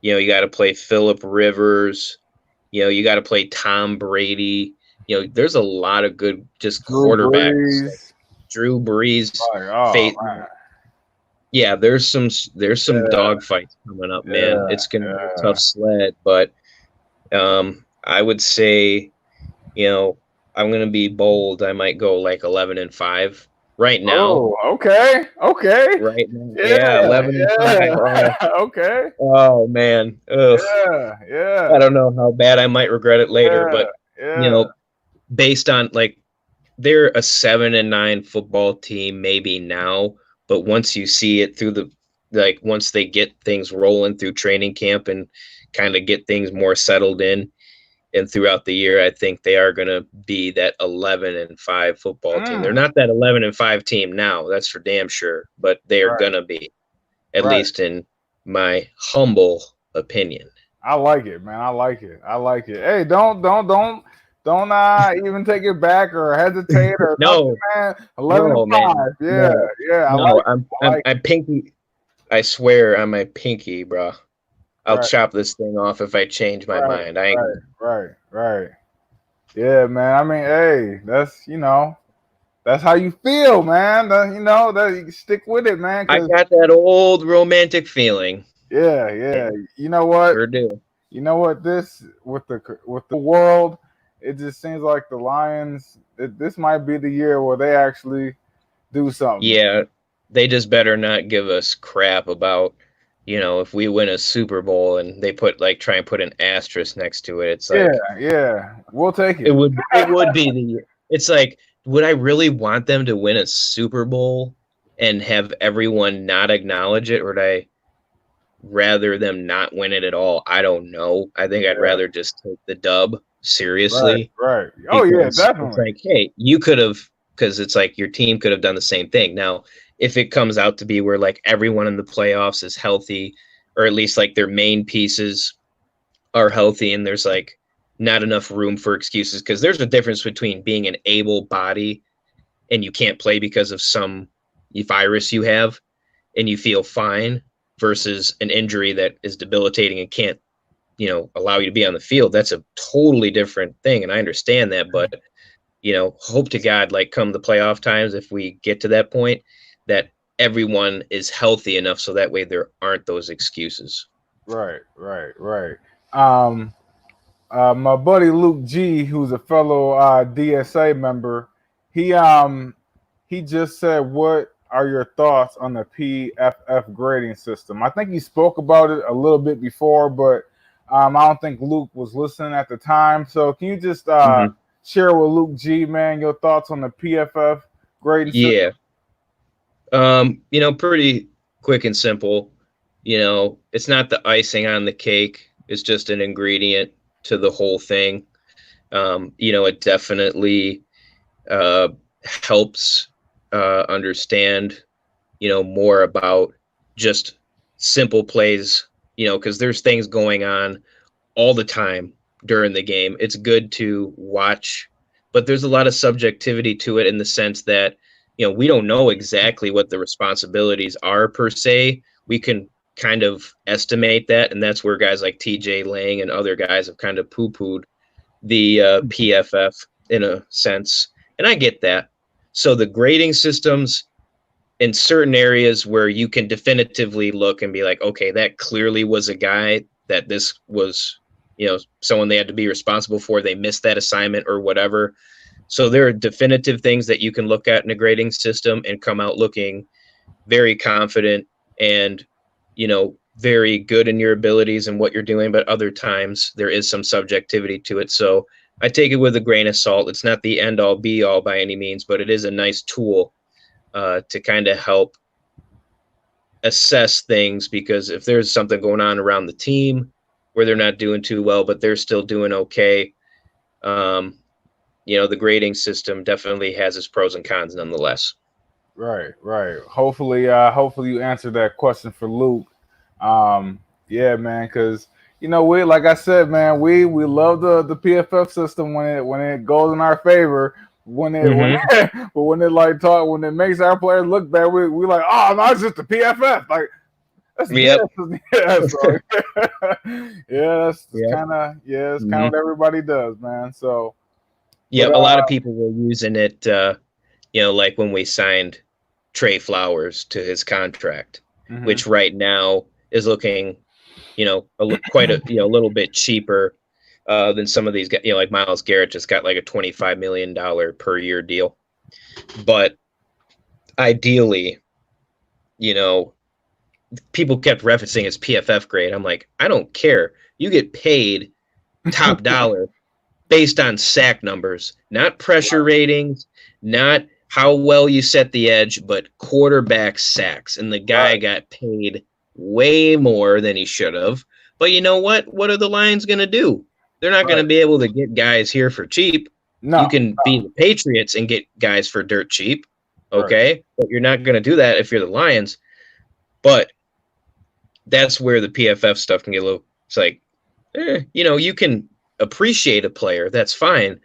You know, you got to play Phillip Rivers. You know, you got to play Tom Brady. You know, there's a lot of good quarterbacks. Like Drew Brees. Yeah, there's some dog fights coming up, man. It's gonna be a tough sled, but I would say, you know, I'm gonna be bold. I might go like 11-5 right now. Oh, okay. Right now, 11-5. Okay. Oh man. Ugh. Yeah. I don't know how bad I might regret it later, but you know, based on like they're a 7-9 football team maybe now. But once you see it through once they get things rolling through training camp and kind of get things more settled in and throughout the year, I think they are going to be that 11-5 football team. They're not that 11-5 team now, that's for damn sure, but they are going to be, at least in my humble opinion. I like it, man. I like it. Hey, don't even take it back or hesitate or no, man. 11-5. Yeah. I'm pinky. I swear on my pinky, bro. I'll chop this thing off if I change my mind. I ain't. Right. Yeah, man. I mean, hey, that's, you know, that's how you feel, man. You know, that you stick with it, man. I got that old romantic feeling. Yeah. You know what? Sure do. You know what? This with the world. It just seems like the Lions, this might be the year where they actually do something. Yeah, they just better not give us crap about, you know, if we win a Super Bowl and they try and put an asterisk next to it. It's like, yeah, we'll take it. It would be the year. It's like, would I really want them to win a Super Bowl and have everyone not acknowledge it, or would I rather them not win it at all? I don't know. I think I'd rather just take the dub seriously. Right. Oh yeah, definitely. It's like, hey, you could have, because it's like your team could have done the same thing. Now, if it comes out to be where like everyone in the playoffs is healthy, or at least like their main pieces are healthy and there's like not enough room for excuses, because there's a difference between being an able body and you can't play because of some virus you have and you feel fine, versus an injury that is debilitating and can't, allow you to be on the field. That's a totally different thing. And I understand that, but, hope to God, like come the playoff times, if we get to that point, that everyone is healthy enough so that way there aren't those excuses. Right. My buddy Luke G, who's a fellow DSA member, he just said, "What are your thoughts on the PFF grading system?" I think you spoke about it a little bit before, but I don't think Luke was listening at the time. So can you just share with Luke G, man, your thoughts on the PFF grading system? Yeah. Pretty quick and simple. It's not the icing on the cake. It's just an ingredient to the whole thing. It definitely helps understand, more about just simple plays, because there's things going on all the time during the game. It's good to watch, but there's a lot of subjectivity to it, in the sense that, we don't know exactly what the responsibilities are per se. We can kind of estimate that, and that's where guys like TJ Lang and other guys have kind of poo-pooed the PFF in a sense, and I get that. So the grading systems, in certain areas where you can definitively look and be like, okay, that clearly was a guy that this was, someone they had to be responsible for. They missed that assignment or whatever. So there are definitive things that you can look at in a grading system and come out looking very confident and, very good in your abilities and what you're doing. But other times there is some subjectivity to it. So I take it with a grain of salt. It's not the end all be all by any means, but it is a nice tool to kind of help assess things, because if there's something going on around the team where they're not doing too well, but they're still doing okay, the grading system definitely has its pros and cons nonetheless. Right. Hopefully you answered that question for Luke. Yeah, man, because we, like I said, man, we love the PFF system when it goes in our favor. When it when it makes our players look bad, we like, oh no, it's just the PFF. Like that's that's kind of what everybody does, man. So a lot of people were using it, like when we signed Trey Flowers to his contract, which right now is looking, quite a little bit cheaper than some of these guys. Like Myles Garrett just got like a $25 million per year deal. But ideally, people kept referencing his PFF grade. I'm like, I don't care. You get paid top dollar based on sack numbers, not pressure ratings, not how well you set the edge, but quarterback sacks. And the guy got paid way more than he should have. But you know what? What are the Lions going to do? They're not going to be able to get guys here for cheap. You can be the Patriots and get guys for dirt cheap, okay? But you're not going to do that if you're the Lions. But that's where the PFF stuff can get a little – it's like, you can appreciate a player. That's fine.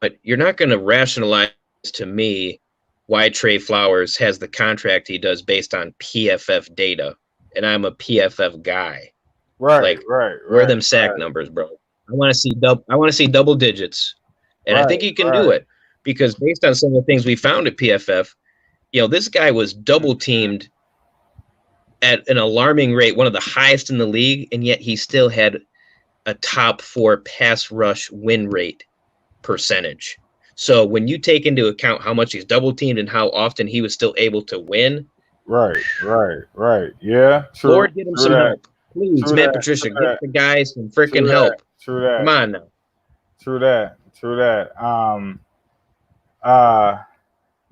But you're not going to rationalize to me why Trey Flowers has the contract he does based on PFF data, and I'm a PFF guy. Where are them sack numbers, bro? I want to see double digits, and I think he can do it, because based on some of the things we found at PFF, this guy was double teamed at an alarming rate, one of the highest in the league, and yet he still had a top 4 pass rush win rate percentage. So when you take into account how much he's double teamed and how often he was still able to win. Right. Yeah. True. Lord, get him some help. Please, Matt Patricia, get the guys some freaking help. True that. Come on now. True that.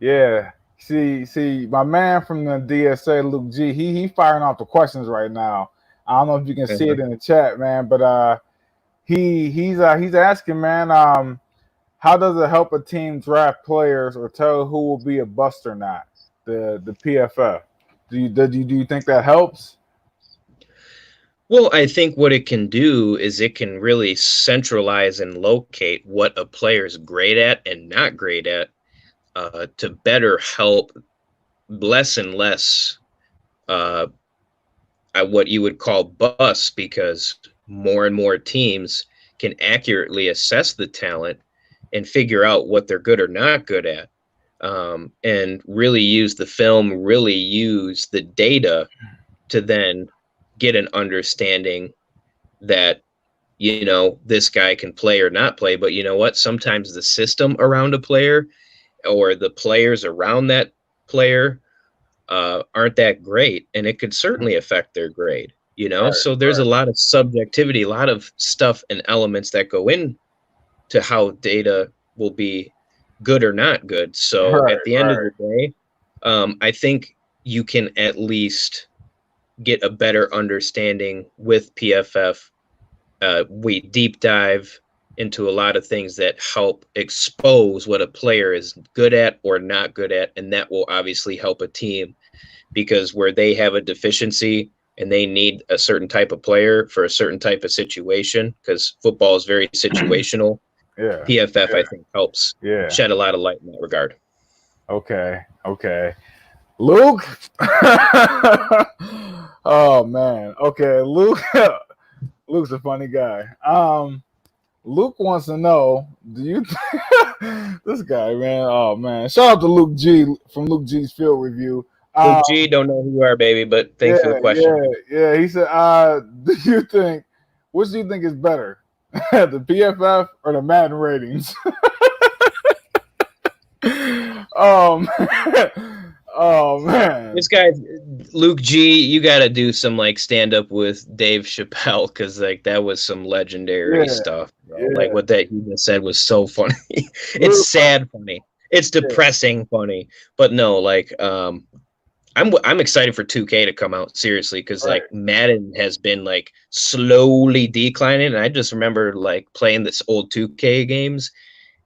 Yeah. See, my man from the DSA, Luke G, he firing off the questions right now. I don't know if you can see it in the chat, man, but he's asking, man, how does it help a team draft players or tell who will be a bust or not? The PFF. Do you think that helps? Well, I think what it can do is it can really centralize and locate what a player's great at and not great at, to better help less and less what you would call bust, because more and more teams can accurately assess the talent and figure out what they're good or not good at, and really use the film, really use the data to then get an understanding that, you know, this guy can play or not play. But you know what? Sometimes the system around a player or the players around that player aren't that great, and it could certainly affect their grade, you know? Right, so there's a lot of subjectivity, a lot of stuff and elements that go in to how data will be good or not good. So at the end of the day, I think you can at least get a better understanding with PFF. We deep dive into a lot of things that help expose what a player is good at or not good at, and that will obviously help a team, because where they have a deficiency and they need a certain type of player for a certain type of situation, because football is very situational. PFF, I think, helps shed a lot of light in that regard. Okay. Luke? Oh, man. Okay, Luke's a funny guy. Luke wants to know, do you this guy, man? Oh, man. Shout out to Luke G from Luke G's Field Review. Luke G, don't know who you are, baby, but thanks for the question. Yeah. He said, which do you think is better, the PFF or the Madden ratings? Oh man, this guy Luke G, you got to do some like stand up with Dave Chappelle, because like that was some legendary stuff. Like what that he just said was so funny. It's sad funny. It's depressing funny. But no, like I'm excited for 2K to come out, seriously, because like Madden has been like slowly declining, and I just remember like playing this old 2K games,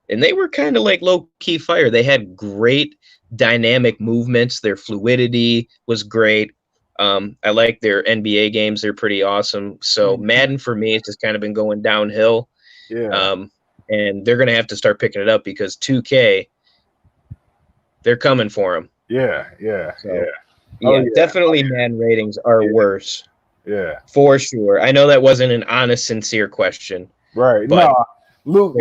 and they were kind of like low key fire. They had great dynamic movements. Their fluidity was great. I like their NBA games. They're pretty awesome. So Madden for me has just kind of been going downhill. And they're going to have to start picking it up, because 2K, they're coming for them. Definitely Madden ratings are worse. For sure. I know that wasn't an honest, sincere question. Right. No, Luke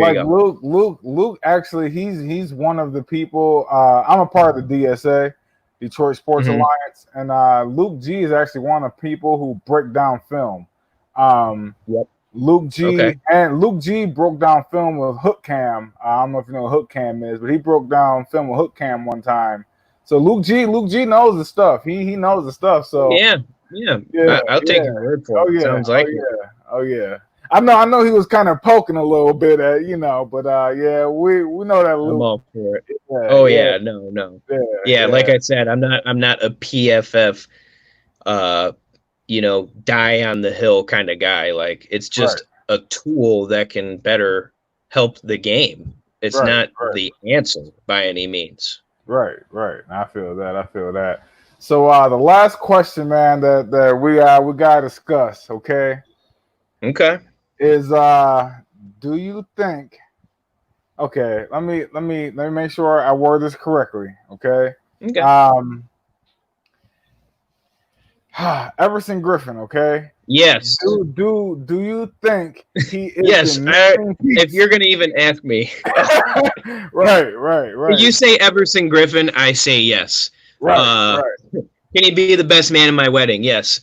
actually, he's one of the people. I'm a part of the DSA, Detroit Sports Alliance, and Luke G is actually one of the people who break down film. Luke G broke down film with Hook Cam. I don't know if you know what Hook Cam is, but he broke down film with Hook Cam one time. So Luke G knows the stuff. He knows the stuff. So I'll take your word for it. Sounds like it. I know he was kind of poking a little bit at, we know that Luke. I'm all for it. No. Like I said, I'm not a PFF die on the hill kind of guy. Like, it's just a tool that can better help the game. It's not the answer by any means. Right. I feel that. So the last question, man, that we gotta discuss, okay, is do you think? Okay, let me make sure I word this correctly. Okay. Everson Griffin. Okay. Yes. Do you think he is? Yes. If you're gonna even ask me. Right. You say Everson Griffin, I say yes. Right. Can he be the best man in my wedding? Yes.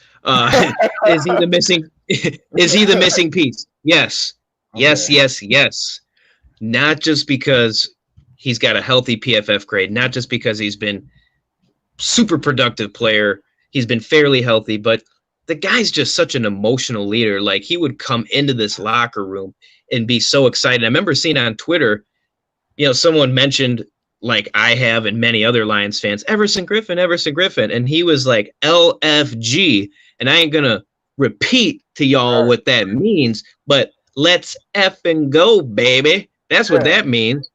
Is he the missing? Is he the missing piece? Yes. Okay. Yes. Not just because he's got a healthy PFF grade, not just because he's been super productive player. He's been fairly healthy, but the guy's just such an emotional leader. Like, he would come into this locker room and be so excited. I remember seeing on Twitter, someone mentioned, like I have and many other Lions fans, Everson Griffin. And he was like, LFG. And I ain't going to repeat to y'all what that means, but let's effing go, baby. That's what that means.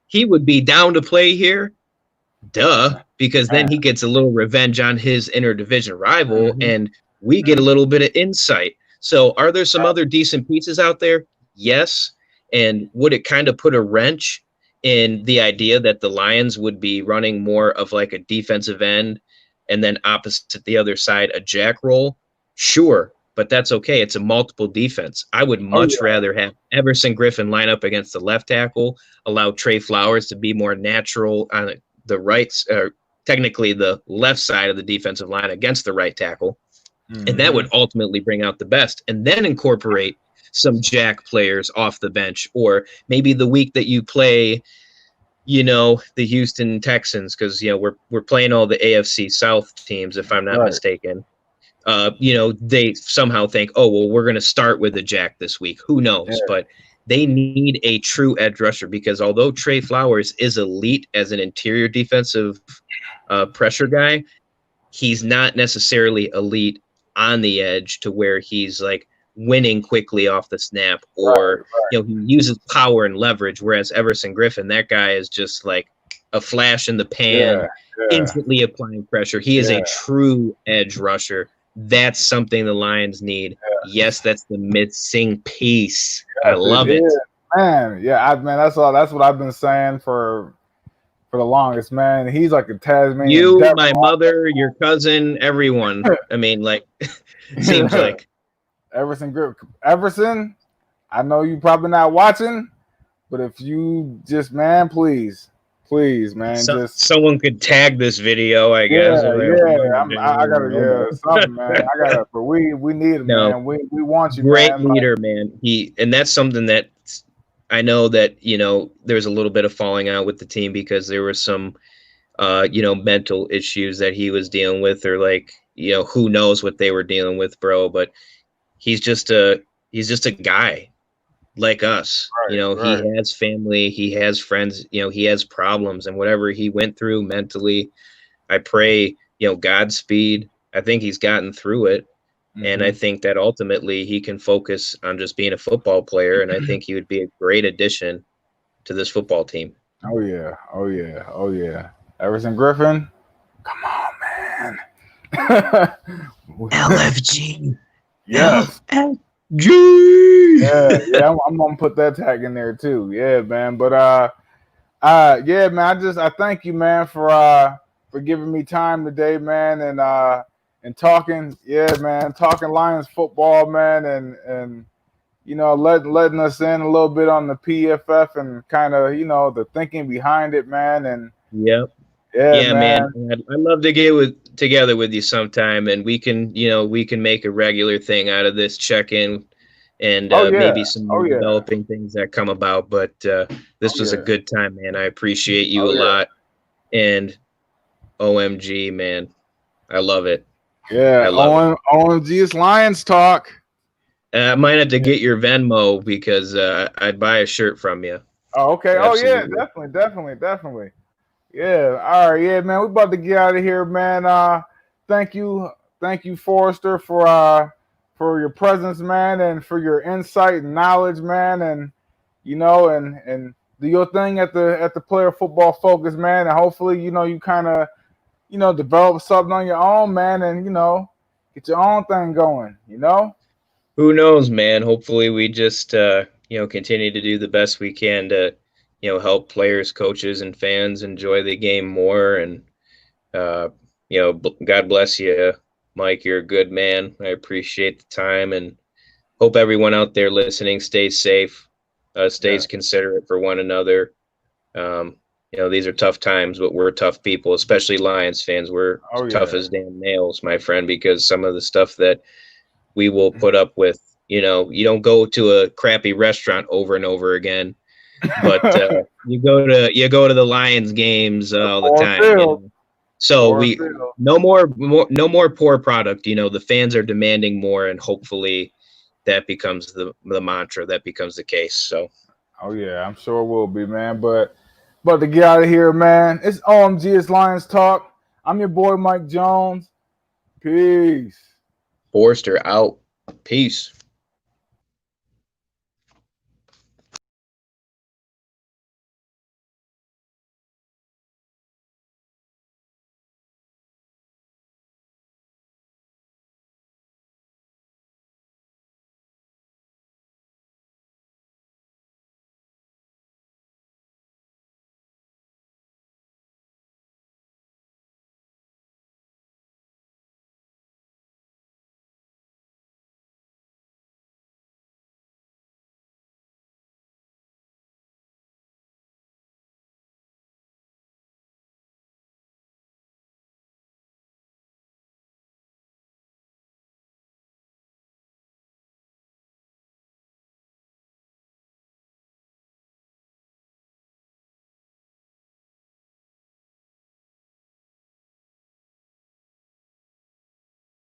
He would be down to play here. Duh. Because then he gets a little revenge on his interdivision rival. And we get a little bit of insight. So are there some other decent pieces out there? Yes. And would it kind of put a wrench in the idea that the Lions would be running more of like a defensive end and then opposite the other side, a jack role? Sure, but that's okay. It's a multiple defense. I would much rather have Everson Griffin line up against the left tackle, allow Trey Flowers to be more natural on the right, technically the left side of the defensive line against the right tackle. And that would ultimately bring out the best, and then incorporate some jack players off the bench, or maybe the week that you play, the Houston Texans, because, we're playing all the AFC South teams, if I'm not mistaken. They somehow think, oh, well, we're going to start with a jack this week. Who knows? But they need a true edge rusher, because although Trey Flowers is elite as an interior defensive pressure guy, he's not necessarily elite on the edge to where he's like winning quickly off the snap, or he uses power and leverage, whereas Everson Griffin, that guy is just like a flash in the pan, instantly applying pressure. He is a true edge rusher. That's something the Lions need. Yes, that's the missing piece. I love it. Man, that's what I've been saying for the longest, man. He's like a Tasmanian. You, my mother, your cousin, everyone. I mean, like, seems like. Everson, I know you probably not watching, but if you just, man, please, man, someone could tag this video, I guess. I gotta, something, man. But we need him, man. We want you, great leader, man. And that's something that I know that, there's a little bit of falling out with the team because there were some, mental issues that he was dealing with, or like, who knows what they were dealing with, bro. But he's just a guy like us. He has family, he has friends, he has problems, and whatever he went through mentally, I pray, Godspeed. I think he's gotten through it. And I think that ultimately he can focus on just being a football player. And I think he would be a great addition to this football team. Oh yeah. Everson Griffin, come on, man. LFG. Yes. LFG. Yeah. I'm gonna put that tag in there too. Yeah, man. But man. I thank you, man, for giving me time today, man, and talking, talking Lions football, man, and letting us in a little bit on the PFF and kind of the thinking behind it, man. And man. I'd love to get together with you sometime, and we can make a regular thing out of this check-in, and maybe some developing things that come about. But this was a good time, man. I appreciate you a lot, and OMG, man, I love it. Yeah, OMG, it's Lions talk. I might have to get your Venmo because I'd buy a shirt from you. Oh, okay. Absolutely. Oh, yeah, definitely. Yeah, all right, yeah, man. We're about to get out of here, man. Thank you, Forrester, for your presence, man, and for your insight and knowledge, man, and and do your thing at the Player Football Focus, man, and hopefully, you kind of develop something on your own, man, and, get your own thing going, Who knows, man? Hopefully we just, continue to do the best we can to, help players, coaches, and fans enjoy the game more. And, God bless you, Mike. You're a good man. I appreciate the time, and hope everyone out there listening stays safe, stays considerate for one another. These are tough times, but we're tough people, especially Lions fans. We're tough as damn nails, my friend, because some of the stuff that we will put up with, you don't go to a crappy restaurant over and over again, but you go to the Lions games all the time. So no more poor product. The fans are demanding more, and hopefully that becomes the mantra. That becomes the case. So. Oh yeah, I'm sure it will be, man. But to get out of here, man. It's OMG, it's Lions Talk. I'm your boy, Mike Jones. Peace. Forrester out. Peace.